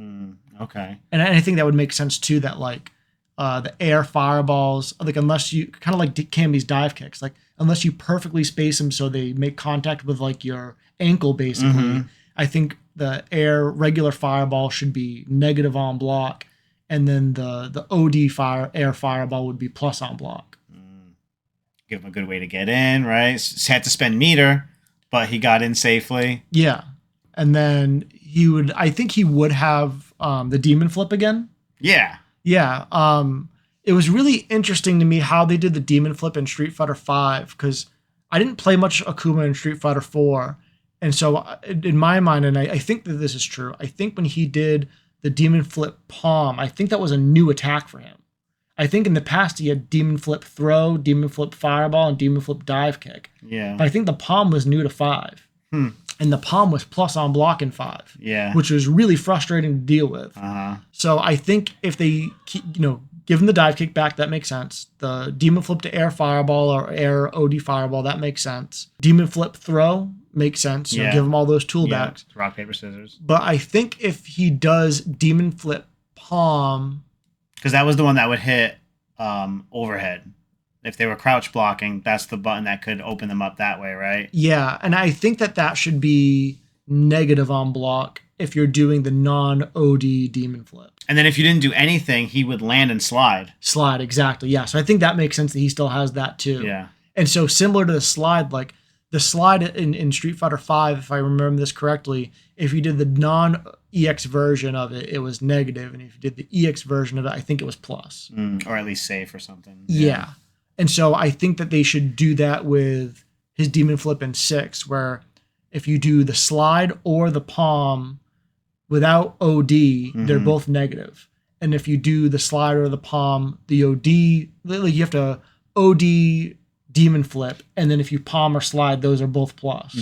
Okay. And I think that would make sense too, that like the air fireballs, like unless you, kind of like Camby's dive kicks, like unless you perfectly space them so they make contact with like your ankle basically, I think the air regular fireball should be negative on block, and then the OD air fireball would be plus on block. Give him a good way to get in, right? Had to spend meter, but he got in safely. Yeah. And then I think he would have the demon flip again. Yeah. Yeah. It was really interesting to me how they did the demon flip in Street Fighter V, because I didn't play much Akuma in Street Fighter 4. And so in my mind, and I think that this is true, I think when he did the demon flip palm, I think that was a new attack for him. I think in the past he had demon flip throw, demon flip fireball, and demon flip dive kick. Yeah. But I think the palm was new to 5. And the palm was plus on block in 5. Yeah. Which was really frustrating to deal with. So I think if they, give him the dive kick back, that makes sense. The demon flip to air fireball or air OD fireball, that makes sense. Demon flip throw makes sense. Give him all those tool backs. Rock, paper, scissors. But I think if he does demon flip palm, because that was the one that would hit overhead. If they were crouch blocking, that's the button that could open them up that way, right? Yeah, and I think that should be negative on block if you're doing the non-OD demon flip. And then if you didn't do anything, he would land and slide. Slide, exactly. Yeah, so I think that makes sense that he still has that too. Yeah. And so similar to the slide, like the slide in Street Fighter V, if I remember this correctly, if you did the non-EX version of it, it was negative. And if you did the EX version of it, I think it was plus. Or at least safe or something. Yeah. And so I think that they should do that with his demon flip in 6, where if you do the slide or the palm without OD, they're both negative. And if you do the slide or the palm, the OD, like you have to OD demon flip, and then if you palm or slide, those are both plus.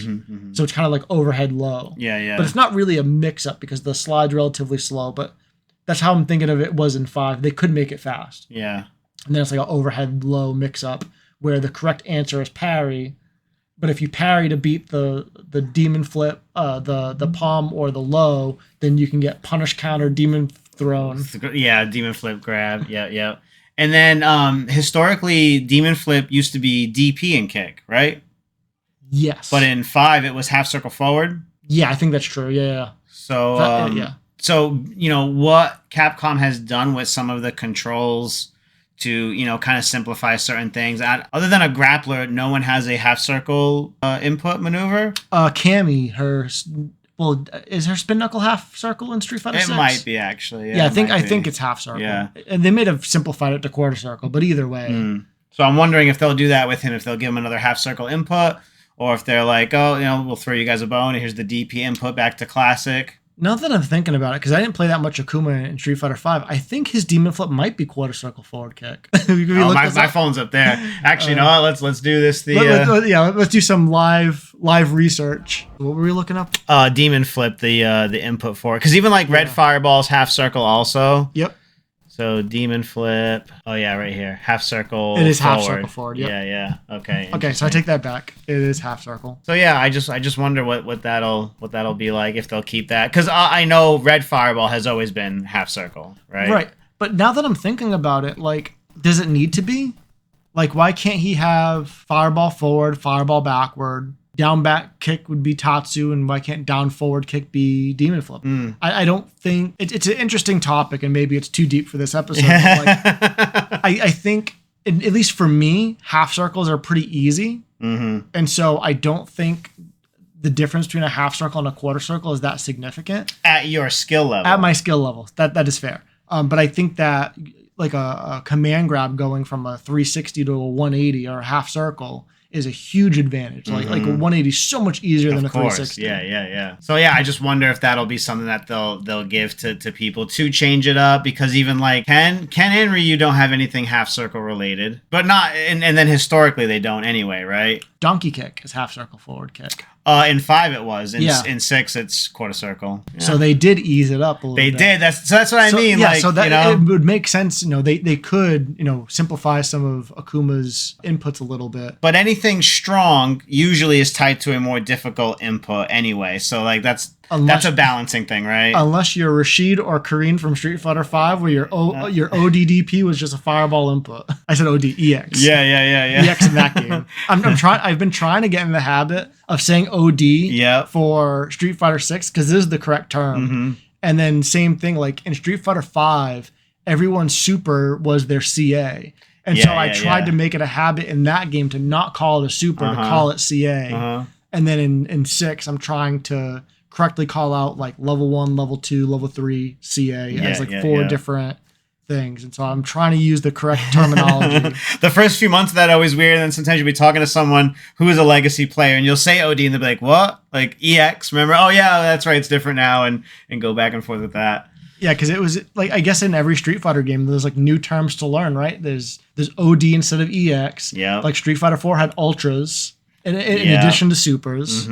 So it's kind of like overhead low. Yeah. But it's not really a mix-up because the slide's relatively slow, but that's how I'm thinking of it was in 5. They could make it fast. Yeah. And then it's like an overhead low mix-up where the correct answer is parry. But if you parry to beat the demon flip, the palm or the low, then you can get punish counter, demon thrown. Yeah, demon flip grab. Yeah. And then historically, demon flip used to be DP and kick, right? Yes. But in 5, it was half circle forward. Yeah, I think that's true. Yeah. So So what Capcom has done with some of the controls to, kind of simplify certain things. Other than a grappler, no one has a half circle input maneuver. Cammy, is her spin knuckle half circle in Street Fighter 6? It might be actually. Yeah, I think it's half circle. Yeah. And they may have simplified it to quarter circle, but either way. So I'm wondering if they'll do that with him, if they'll give him another half circle input, or if they're like, oh, we'll throw you guys a bone, and here's the DP input back to classic. Now that I'm thinking about it, because I didn't play that much Akuma in Street Fighter V, I think his demon flip might be quarter circle forward kick. My phone's up there. Actually, no, let's do this. Let's do some live research. What were we looking up? Demon flip, the input for it, because even like red fireballs half circle also. Yep. So demon flip. Oh yeah, right here, half circle. It is forward. Half circle forward. Yep. Yeah. Okay. Okay, so I take that back. It is half circle. So yeah, I just wonder what that'll be like, if they'll keep that, because I know red fireball has always been half circle, right? Right. But now that I'm thinking about it, like, does it need to be? Like, why can't he have fireball forward, fireball backward? Down back kick would be Tatsu, and why can't down forward kick be demon flip? I don't think it's an interesting topic, and maybe it's too deep for this episode. But like, I think, at least for me, half circles are pretty easy, and so I don't think the difference between a half circle and a quarter circle is that significant at your skill level. At my skill level, that is fair. But I think that like a command grab going from a 360 to a 180 or a half circle is a huge advantage. Like a 180 is so much easier than a 360. Yeah. So yeah, I just wonder if that'll be something that they'll give to people to change it up, because even like Ken and Ryu don't have anything half circle related, but not and then historically they don't anyway, right? Donkey kick is half circle forward kick. In 5 it was. In 6 it's quarter circle. Yeah. So they did ease it up a little bit. They did. That's what I mean. Yeah, like, so that, you know, it would make sense. They could, simplify some of Akuma's inputs a little bit. But anything strong usually is tied to a more difficult input anyway. So like that's a balancing thing, right? Unless you're Rashid or Kareen from Street Fighter V, where your ODDP was just a fireball input. I said ODEX. Yeah. EX in that game. I've been trying to get in the habit of saying OD for Street Fighter 6 because this is the correct term. Mm-hmm. And then same thing, like in Street Fighter 5, everyone's super was their CA. And so I tried to make it a habit in that game to not call it a super, to call it CA. And then in 6, I'm trying to correctly call out like level 1, level 2, level 3 CA as like 4 different things. And so I'm trying to use the correct terminology. The first few months of that always weird, and then sometimes you'll be talking to someone who is a legacy player and you'll say OD and they'll be like, what? Like EX, remember? Oh yeah, that's right, it's different now, and go back and forth with that. Yeah, because it was like, I guess in every Street Fighter game there's like new terms to learn, right? There's OD instead of EX. Yeah. Like Street Fighter 4 had ultras in addition to supers.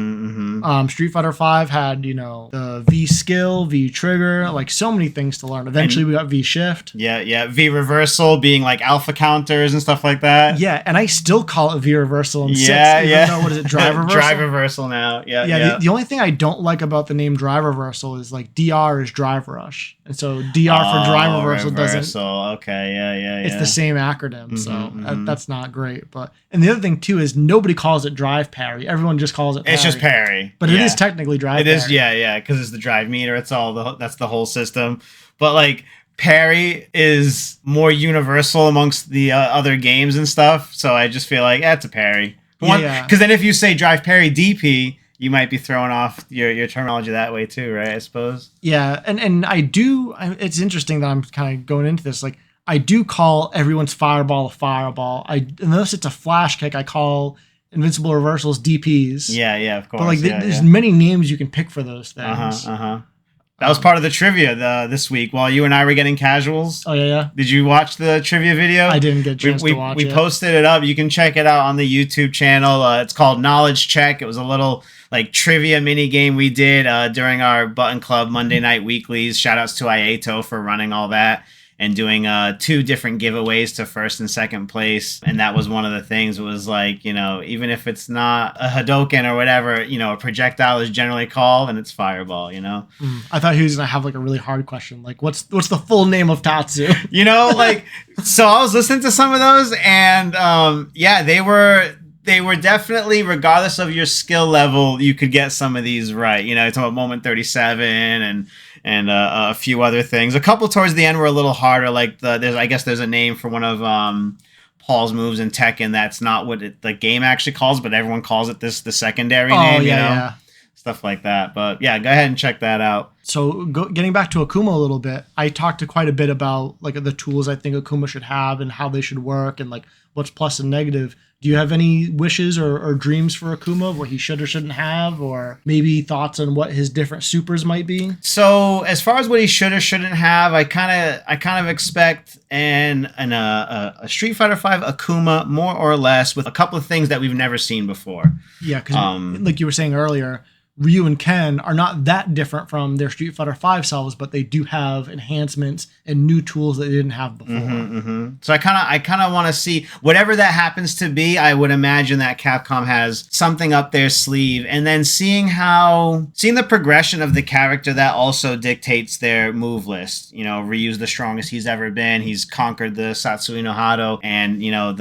Street Fighter 5 had, the V skill, V trigger, like so many things to learn. Eventually we got V shift. Yeah. V reversal being like alpha counters and stuff like that. Yeah, and I still call it V reversal in 6. Even though, what is it, drive reversal? Drive reversal now. Yeah. The only thing I don't like about the name drive reversal is like DR is drive rush. And so DR for drive reversal doesn't. Okay, yeah. It's the same acronym, so that's not great. And the other thing too is nobody calls it drive parry. Everyone just calls it parry. It's just parry. But it is technically drive parry. It is, because it's the drive meter. It's that's the whole system. But like parry is more universal amongst the other games and stuff. So I just feel like it's a parry. Because then if you say drive parry DP, you might be throwing off your terminology that way too, right? I suppose. Yeah, and I do. It's interesting that I'm kind of going into this. Like, I do call everyone's fireball a fireball. Unless it's a flash kick, I call invincible reversals DPs. Yeah, of course. But like, there's many names you can pick for those things. That was part of the trivia this week while you and I were getting casuals. Oh, yeah. Did you watch the trivia video? I didn't get a chance to watch it. We posted it up. You can check it out on the YouTube channel. It's called Knowledge Check. It was a little like trivia mini game we did during our Button Club Monday Night Weeklies. Shout outs to Iato for running all that and doing 2 different giveaways to first and second place. And that was one of the things. It was like, even if it's not a Hadoken or whatever, a projectile is generally called, and it's fireball, I thought he was going to have like a really hard question. Like, what's the full name of Tatsu? So I was listening to some of those, and they were definitely, regardless of your skill level, you could get some of these right. It's about Moment 37 and a few other things. A couple towards the end were a little harder. Like there's a name for one of Paul's moves in Tekken that's not what the game actually calls, but everyone calls it the secondary name. Yeah. Stuff like that. But yeah, go ahead and check that out. So getting back to Akuma a little bit, I talked quite a bit about like the tools I think Akuma should have and how they should work and like what's plus and negative. Do you have any wishes or dreams for Akuma, what he should or shouldn't have, or maybe thoughts on what his different supers might be? So as far as what he should or shouldn't have, I kind of expect a Street Fighter V Akuma more or less with a couple of things that we've never seen before. Yeah, because like you were saying earlier, Ryu and Ken are not that different from their Street Fighter V selves, but they do have enhancements and new tools that they didn't have before. So I kind of want to see whatever that happens to be. I would imagine that Capcom has something up their sleeve, and then seeing the progression of the character that also dictates their move list. Ryu's the strongest he's ever been. He's conquered the Satsui no Hado, and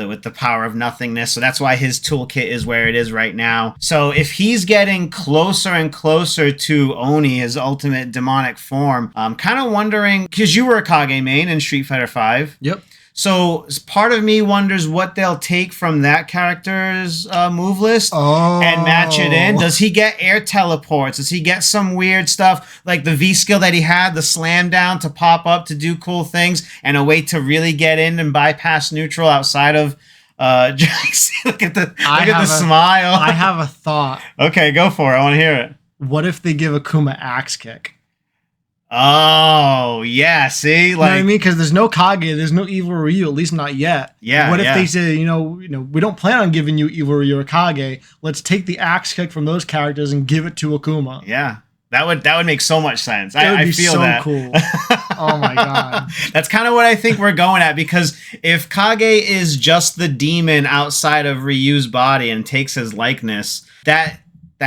with the power of nothingness. So that's why his toolkit is where it is right now. So if he's getting closer and closer to Oni, his ultimate demonic form, I'm kind of wondering, because you were a Kage main in Street Fighter V. Yep. So part of me wonders what they'll take from that character's move list and match it in. Does he get air teleports? Does he get some weird stuff like the V skill that he had, the slam down to pop up to do cool things, and a way to really get in and bypass neutral outside of Jax? Look at the smile. I have a thought. Okay, go for it. I want to hear it. What if they give Akuma axe kick? Oh, yeah, see? You know what I mean? Because there's no Kage, there's no Evil Ryu, at least not yet. Yeah. What if they say, you know, we don't plan on giving you Evil Ryu or Kage. Let's take the axe kick from those characters and give it to Akuma. Yeah. That would make so much sense. I feel so that. Cool. Oh my god. That's kind of what I think we're going at, because if Kage is just the demon outside of Ryu's body and takes his likeness, that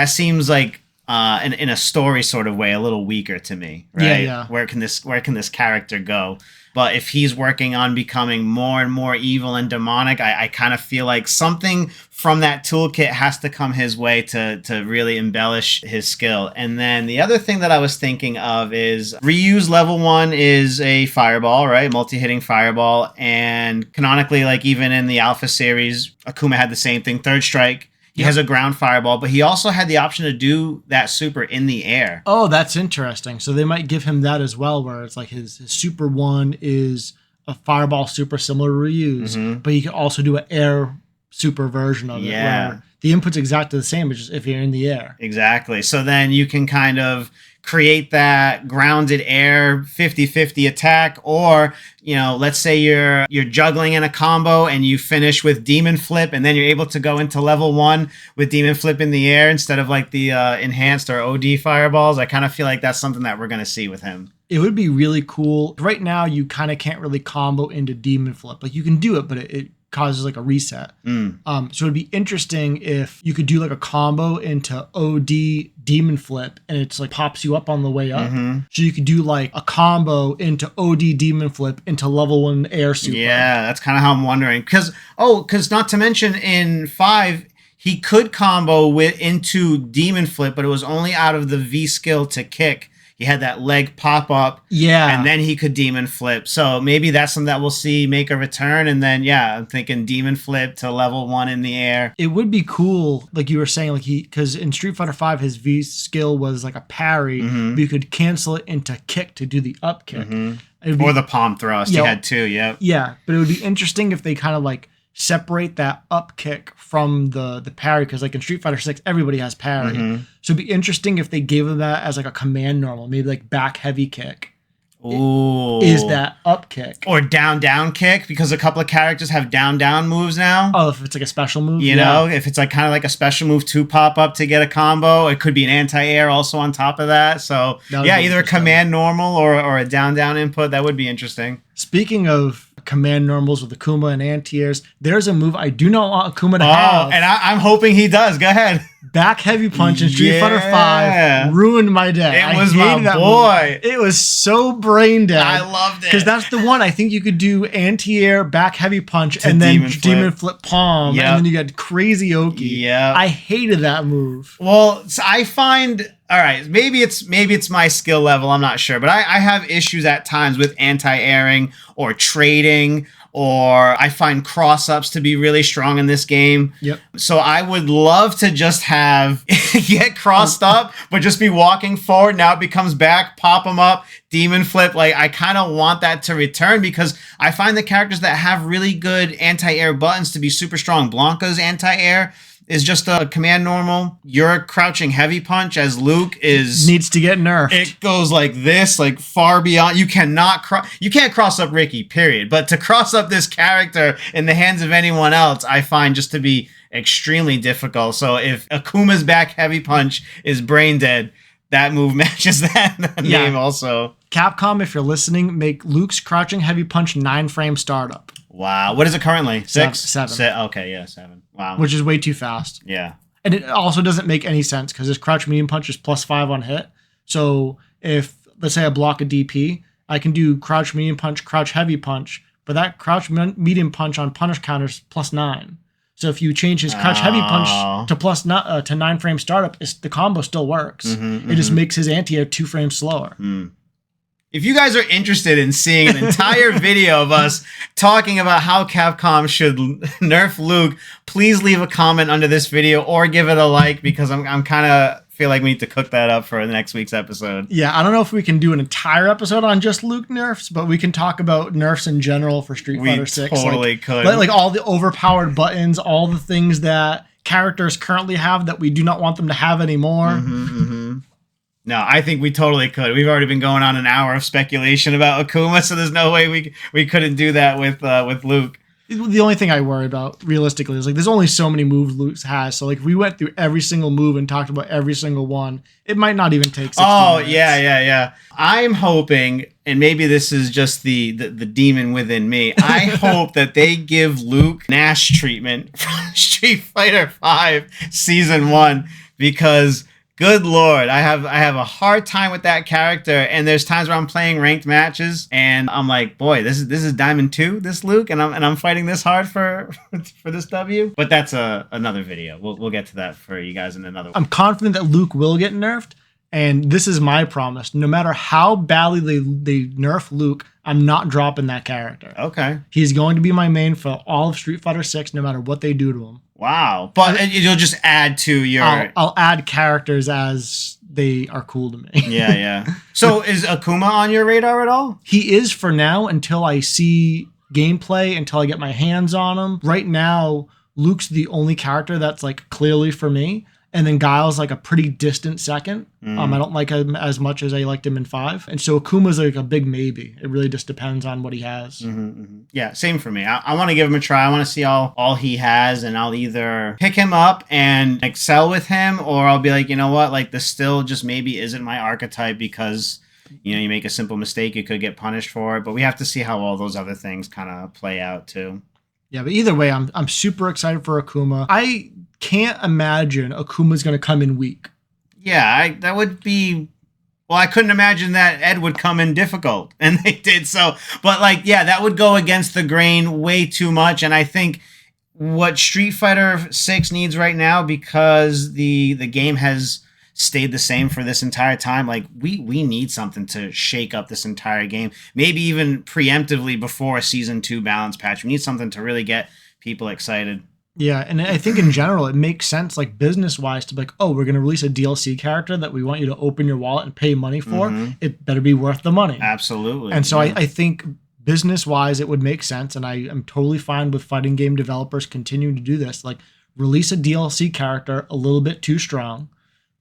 seems like in a story sort of way a little weaker to me, right? Yeah. Where can this character go? But if he's working on becoming more and more evil and demonic, I kind of feel like something from that toolkit has to come his way to really embellish his skill. And then the other thing that I was thinking of is Ryu's level 1 is a fireball, right? Multi-hitting fireball. And canonically, like even in the Alpha series, Akuma had the same thing, third strike. He has a ground fireball, but he also had the option to do that super in the air. Oh, that's interesting. So they might give him that as well, where it's like his super 1 is a fireball super similar to Ryu's, but he can also do an air super version of it. Where the input's exactly the same, it's just if you're in the air. Exactly. So then you can kind of create that grounded air 50-50 attack, or let's say you're juggling in a combo and you finish with demon flip, and then you're able to go into level 1 with demon flip in the air instead of like the enhanced or OD fireballs. I kind of feel like that's something that we're going to see with him. It would be really cool. Right now you kind of can't really combo into demon flip. Like you can do it, but it causes like a reset. So it'd be interesting if you could do like a combo into OD demon flip and it's like pops you up on the way up. So you could do like a combo into OD demon flip into level 1 air super. Yeah, that's kind of how I'm wondering. Because not to mention in 5, he could combo into demon flip, but it was only out of the V skill to kick. He had that leg pop up, and then he could demon flip. So maybe that's something that we'll see make a return. And then, I'm thinking demon flip to level 1 in the air. It would be cool, like you were saying, like because in Street Fighter V, his V skill was like a parry, but you could cancel it into kick to do the up kick. Or the palm thrust. He had 2, Yeah, but it would be interesting if they kind of like separate that up kick from the parry, because like in Street Fighter 6 everybody has parry, so it'd be interesting if they gave them that as like a command normal, maybe like back heavy kick. Ooh. Is that up kick or down kick, because a couple of characters have down moves now. Oh, if it's like a special move, you know, if it's like kind of like a special move to pop up to get a combo, it could be an anti-air also on top of that. So either a command normal or a down input. That would be interesting. Speaking of command normals with Akuma and anti-airs, there's a move I do not want Akuma to have. And I'm hoping he does. Go ahead. Back heavy punch in Street Fighter 5 ruined my day. It was my boy. It was so brain dead. I loved it. Because that's the one I think you could do anti-air, back heavy punch, and then demon flip palm, and then you got crazy Oki. Yeah. I hated that move. Well, I find, all right, maybe it's my skill level, I'm not sure, but I have issues at times with anti-airing or trading, or I find cross-ups to be really strong in this game. So I would love to just have get crossed up, but just be walking forward. Now it becomes back, pop them up, demon flip. Like, I kind of want that to return, because I find the characters that have really good anti-air buttons to be super strong. Blanca's anti-air is just a command normal. Your crouching heavy punch as Luke needs to get nerfed. It goes like this, like far beyond. You can't cross up Ricky, period. But to cross up this character in the hands of anyone else, I find just to be extremely difficult. So if Akuma's back heavy punch is brain dead, that move matches that name also. Capcom, if you're listening, make Luke's crouching heavy punch 9-frame startup. Wow. What is it currently? 6? 7. Okay, 7. Wow. Which is way too fast. Yeah. And it also doesn't make any sense, because his crouch medium punch is +5 on hit. So if, let's say I block a DP, I can do crouch medium punch, crouch heavy punch, but that crouch medium punch on punish counters +9. So if you change his crouch heavy punch to 9-frame startup, the combo still works. It just makes his anti-air 2 frames slower. If you guys are interested in seeing an entire video of us talking about how Capcom should nerf Luke, please leave a comment under this video or give it a like, because I'm kind of feel like we need to cook that up for the next week's episode. Yeah, I don't know if we can do an entire episode on just Luke nerfs, but we can talk about nerfs in general for Street Fighter 6. Totally could. Like all the overpowered buttons, all the things that characters currently have that we do not want them to have anymore. No, I think we totally could. We've already been going on an hour of speculation about Akuma, so there's no way we couldn't do that with Luke. The only thing I worry about realistically is like there's only so many moves Luke has. So like if we went through every single move and talked about every single one, it might not even take 60 minutes. Yeah. I'm hoping, and maybe this is just the demon within me, I hope that they give Luke Nash treatment from Street Fighter V Season 1, because good Lord, I have a hard time with that character, and there's times where I'm playing ranked matches, and I'm like, boy, this is Diamond 2, this Luke, and I'm fighting this hard for this W. But that's another video. We'll get to that for you guys in another one. I'm confident that Luke will get nerfed, and this is my promise. No matter how badly they nerf Luke, I'm not dropping that character. Okay. He's going to be my main for all of Street Fighter 6, no matter what they do to him. Wow. But you'll just add to your... I'll add characters as they are cool to me. Yeah. So is Akuma on your radar at all? He is for now until I see gameplay, until I get my hands on him. Right now, Luke's the only character that's like clearly for me. And then Guile's like a pretty distant second. I don't like him as much as I liked him in 5. And so Akuma's like a big maybe. It really just depends on what he has. Yeah, same for me. I want to give him a try. I want to see all he has, and I'll either pick him up and excel with him, or I'll be like, you know what, like this still just maybe isn't my archetype, because you make a simple mistake, you could get punished for it. But we have to see how all those other things kind of play out too. Yeah, but either way, I'm super excited for Akuma. I can't imagine Akuma's going to come in weak. Yeah, that would be... Well, I couldn't imagine that Ed would come in difficult, and they did so. But, that would go against the grain way too much, and I think what Street Fighter 6 needs right now, because the game has stayed the same for this entire time, we need something to shake up this entire game. Maybe even preemptively before a Season 2 balance patch. We need something to really get people excited. Yeah, and I think in general, it makes sense, business-wise, to be like, oh, we're going to release a DLC character that we want you to open your wallet and pay money for. It better be worth the money. Absolutely. And so I think business-wise, it would make sense, and I am totally fine with fighting game developers continuing to do this. Release a DLC character a little bit too strong.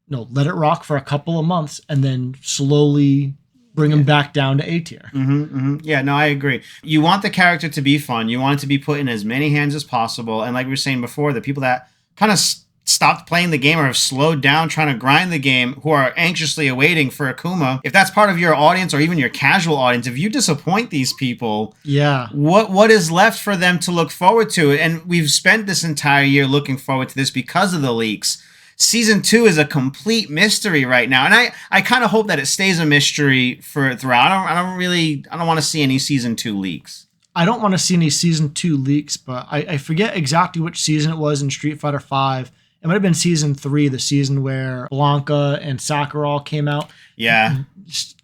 Let it rock for a couple of months, and then slowly bring them back down to A tier. Yeah, no, I agree. You want the character to be fun. You want it to be put in as many hands as possible. And like we were saying before, the people that kind of stopped playing the game or have slowed down trying to grind the game, who are anxiously awaiting for Akuma, if that's part of your audience or even your casual audience, if you disappoint these people, what is left for them to look forward to? And we've spent this entire year looking forward to this because of the leaks. Season 2 is a complete mystery right now, and I kind of hope that it stays a mystery throughout. I don't want to see any Season 2 leaks. I don't want to see any Season 2 leaks, but I forget exactly which season it was in Street Fighter V. It might have been Season 3, the season where Blanca and Sakura all came out. Yeah.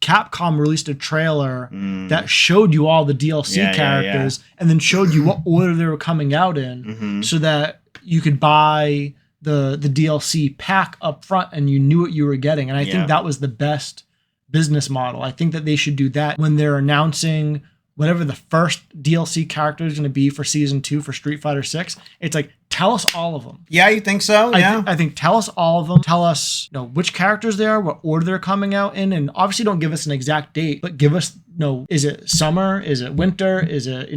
Capcom released a trailer that showed you all the DLC characters and then showed you what order they were coming out in so that you could buy the DLC pack up front and you knew what you were getting. And I think that was the best business model. I think that they should do that when they're announcing whatever the first DLC character is going to be for Season 2 for Street Fighter 6. It's tell us all of them. Yeah, you think so? Yeah. I think tell us all of them. Tell us which characters they are, what order they're coming out in, and obviously don't give us an exact date, but give us, is it summer? Is it winter? Is it,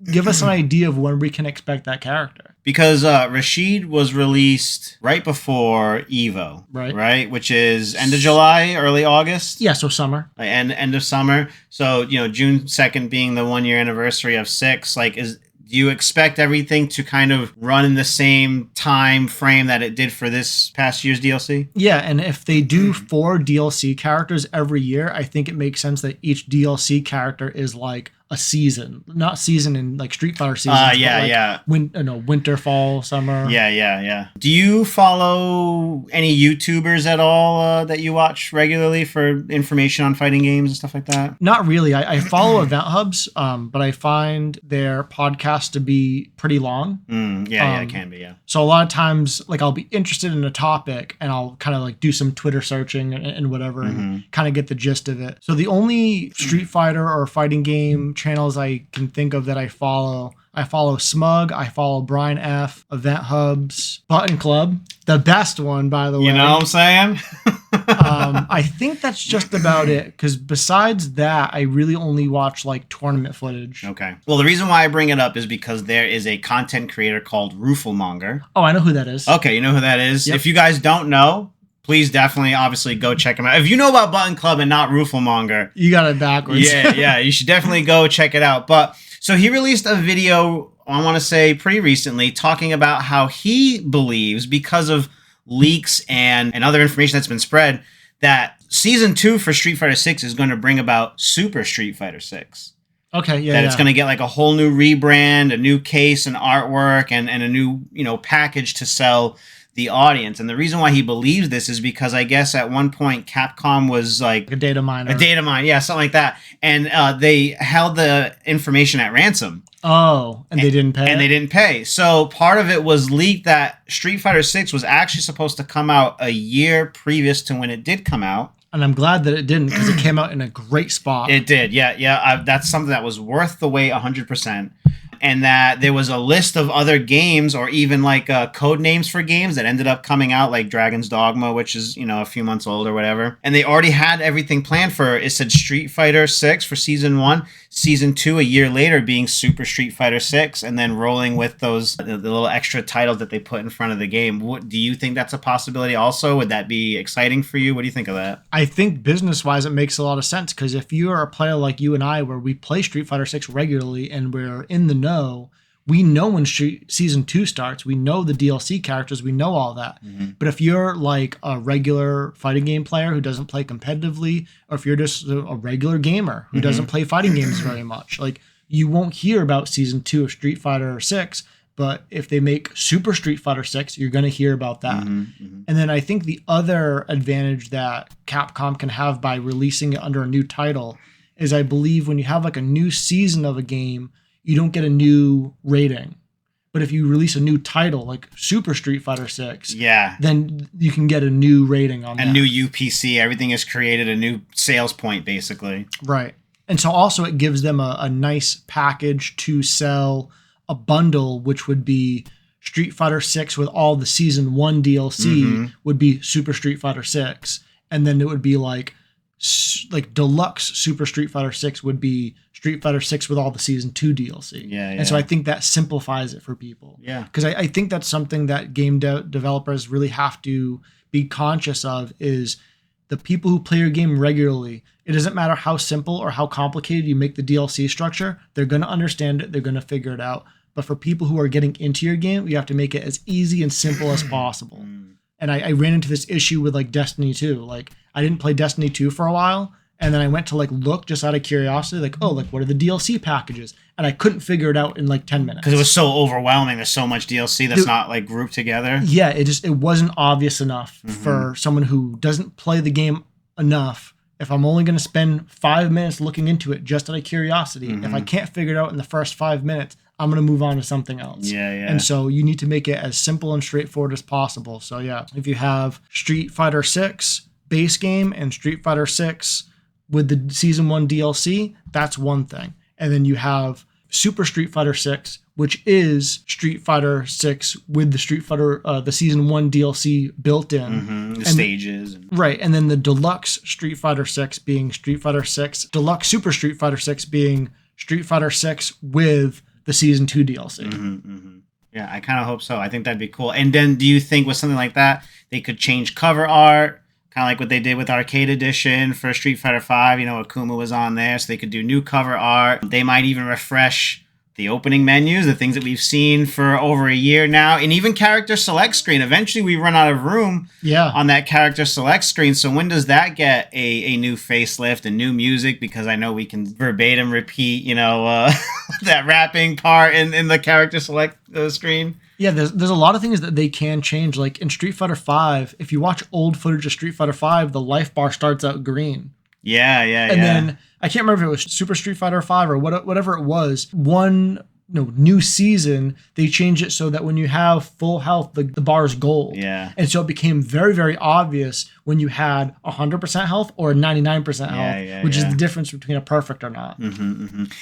give us an idea of when we can expect that character. Because Rashid was released right before EVO, right? Which is end of July, early August. Yeah, so summer. End of summer. So, June 2nd being the 1 year anniversary of 6, do you expect everything to kind of run in the same time frame that it did for this past year's DLC? Yeah, and if they do 4 DLC characters every year, I think it makes sense that each DLC character is a season, not season in like Street Fighter seasons. Yeah. Winter, fall, summer. Yeah. Do you follow any YouTubers at all that you watch regularly for information on fighting games and stuff like that? Not really. I follow event hubs, but I find their podcasts to be pretty long. It can be, yeah. So a lot of times, like, I'll be interested in a topic and I'll kind of like do some Twitter searching and whatever and kind of get the gist of it. So the only Street Fighter or fighting game channels I can think of that I follow Smug, I follow Brian F, Event Hubs, Button Club, the best one, by the way. You know what I'm saying? I think that's just about it, because besides that, I really only watch like tournament footage. Okay. Well, the reason why I bring it up is because there is a content creator called Rooflemonger. Oh, I know who that is. Okay, you know who that is? Yep. If you guys don't know, please definitely, obviously, go check him out. If you know about Button Club and not Rooflemonger, You got it backwards. yeah, you should definitely go check it out. But so he released a video, I want to say pretty recently, talking about how he believes, because of leaks and other information that's been spread, that Season 2 for Street Fighter 6 is going to bring about Super Street Fighter 6. Okay, yeah. That it's going to get like a whole new rebrand, a new case and artwork, and a new, package to sell the audience. And the reason why he believes this is because I guess at one point Capcom was like a data miner. Yeah, something like that. And they held the information at ransom. Oh, and they didn't pay? And they didn't pay. So part of it was leaked that Street Fighter 6 was actually supposed to come out a year previous to when it did come out. And I'm glad that it didn't, because it came out in a great spot. It did, yeah. That's something that was worth the wait 100%. And that there was a list of other games, or even like code names for games that ended up coming out, like Dragon's Dogma, which is, a few months old or whatever. And they already had everything planned for, it said Street Fighter 6 for Season 1, Season 2 a year later being Super Street Fighter 6, and then rolling with those the little extra titles that they put in front of the game. What do you think that's a possibility also? Would that be exciting for you? What do you think of that? I think business-wise it makes a lot of sense, because if you are a player like you and I, where we play Street Fighter 6 regularly and we're in the know, we know when Season 2 starts. We know the DLC characters. We know all that. But if you're like a regular fighting game player who doesn't play competitively, or if you're just a regular gamer who doesn't play fighting games very much, like, you won't hear about Season 2 of Street Fighter 6. But if they make Super Street Fighter 6, you're going to hear about that. And then I think the other advantage that Capcom can have by releasing it under a new title is, I believe, when you have like a new season of a game, you don't get a new rating. But if you release a new title like Super Street Fighter 6, then you can get a new rating on that. A new UPC, everything is created, a new sales point, basically. Right. And so also it gives them a nice package to sell a bundle, which would be Street Fighter 6 with all the Season 1 DLC would be Super Street Fighter 6. And then it would be like deluxe Super Street Fighter 6 would be Street Fighter 6 with all the Season 2 DLC. And so I think that simplifies it for people. Because I think that's something that game developers really have to be conscious of, is the people who play your game regularly. It doesn't matter how simple or how complicated you make the DLC structure. They're going to understand it. They're going to figure it out. But for people who are getting into your game, you have to make it as easy and simple as possible. And I ran into this issue with like Destiny 2. Like, I didn't play Destiny 2 for a while. And then I went to like look just out of curiosity, like, oh, like, what are the DLC packages? And I couldn't figure it out in like 10 minutes. Because it was so overwhelming. There's so much DLC that's not like grouped together. Yeah, it wasn't obvious enough for someone who doesn't play the game enough. If I'm only going to spend 5 minutes looking into it just out of curiosity, if I can't figure it out in the first 5 minutes, I'm going to move on to something else. And so you need to make it as simple and straightforward as possible. So yeah, if you have Street Fighter 6 base game and Street Fighter 6 with the Season 1 DLC, that's one thing. And then you have Super Street Fighter 6, which is Street Fighter 6 with the Street Fighter, the Season 1 DLC built in. The stages. Right. And then the Deluxe Street Fighter 6 being Street Fighter 6, Deluxe Super Street Fighter 6 being Street Fighter 6 with the Season 2 DLC. Yeah, I kind of hope so. I think that'd be cool. And then do you think with something like that, they could change cover art, kind of like what they did with Arcade Edition for Street Fighter 5? Akuma was on there, so they could do new cover art. They might even refresh the opening menus, the things that we've seen for over a year now, and even character select screen. Eventually we run out of room on that character select screen. So when does that get a new facelift and new music? Because I know we can verbatim repeat, that rapping part in the character select screen. Yeah, there's a lot of things that they can change. Like in Street Fighter V, if you watch old footage of Street Fighter V, the life bar starts out green. Yeah. And then I can't remember if it was Super Street Fighter V or whatever it was. One new season, they changed it so that when you have full health, the bar is gold. Yeah. And so it became very, very obvious when you had 100% health or 99% health, which is the difference between a perfect or not.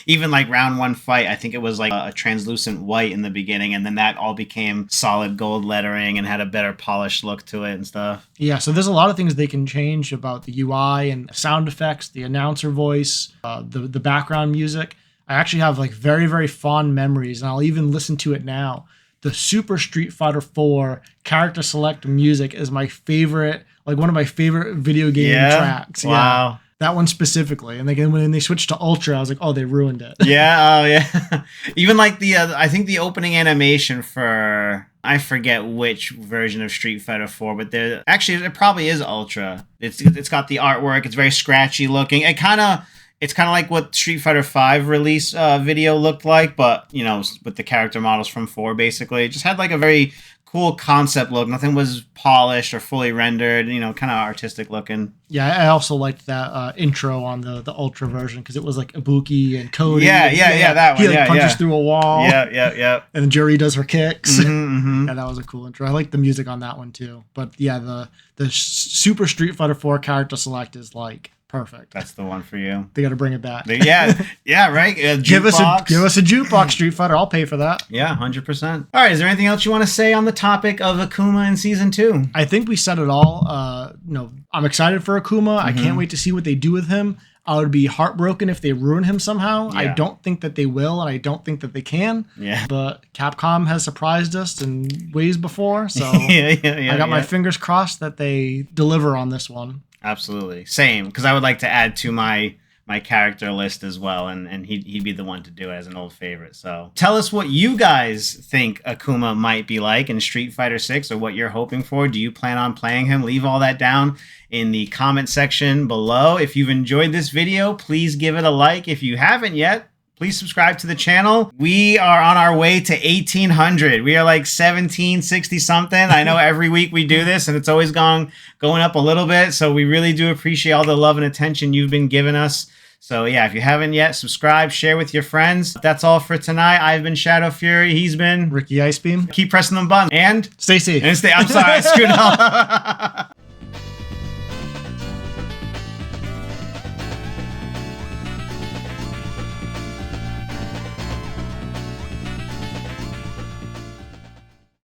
Even like round 1 fight, I think it was like a translucent white in the beginning, and then that all became solid gold lettering and had a better polished look to it and stuff. Yeah, so there's a lot of things they can change about the UI and sound effects, the announcer voice, the background music. I actually have like very, very fond memories, and I'll even listen to it now. The Super Street Fighter 4 character select music is my favorite, like one of my favorite video game tracks. Wow. Yeah, that one specifically. And again, when they switched to Ultra, I was like, oh, they ruined it. Even like I think the opening animation for, I forget which version of Street Fighter 4, but it probably is Ultra. It's got the artwork. It's very scratchy looking. It's kind of like what Street Fighter V release video looked like, but, with the character models from 4, basically. It just had like a very cool concept look. Nothing was polished or fully rendered, kind of artistic looking. Yeah, I also liked that intro on the Ultra version because it was like Ibuki and Cody. Yeah, that one. He punches through a wall. Yeah. And then Jerry does her kicks. Mm-hmm. Yeah, that was a cool intro. I like the music on that one too. But yeah, the Super Street Fighter 4 character select is like perfect. That's the one for you. They got to bring it back. Yeah, right. Give us a jukebox Street Fighter. I'll pay for that. Yeah, 100%. All right. Is there anything else you want to say on the topic of Akuma in season 2? I think we said it all. I'm excited for Akuma. I can't wait to see what they do with him. I would be heartbroken if they ruin him somehow. Yeah. I don't think that they will, and I don't think that they can. Yeah. But Capcom has surprised us in ways before, so I got my fingers crossed that they deliver on this one. Absolutely. Same, because I would like to add to my character list as well, and he'd be the one to do it as an old favorite. So tell us what you guys think Akuma might be like in Street Fighter 6, or what you're hoping for. Do you plan on playing him? Leave all that down in the comment section below. If you've enjoyed this video, please give it a like. If you haven't yet, please subscribe to the channel. We are on our way to 1,800. We are like 1760 something. I know every week we do this and it's always going up a little bit. So we really do appreciate all the love and attention you've been giving us. So yeah, if you haven't yet, subscribe, share with your friends. That's all for tonight. I've been Shadow Fury. He's been Ricky Icebeam. Keep pressing them buttons and stay safe. I'm sorry, I screwed up.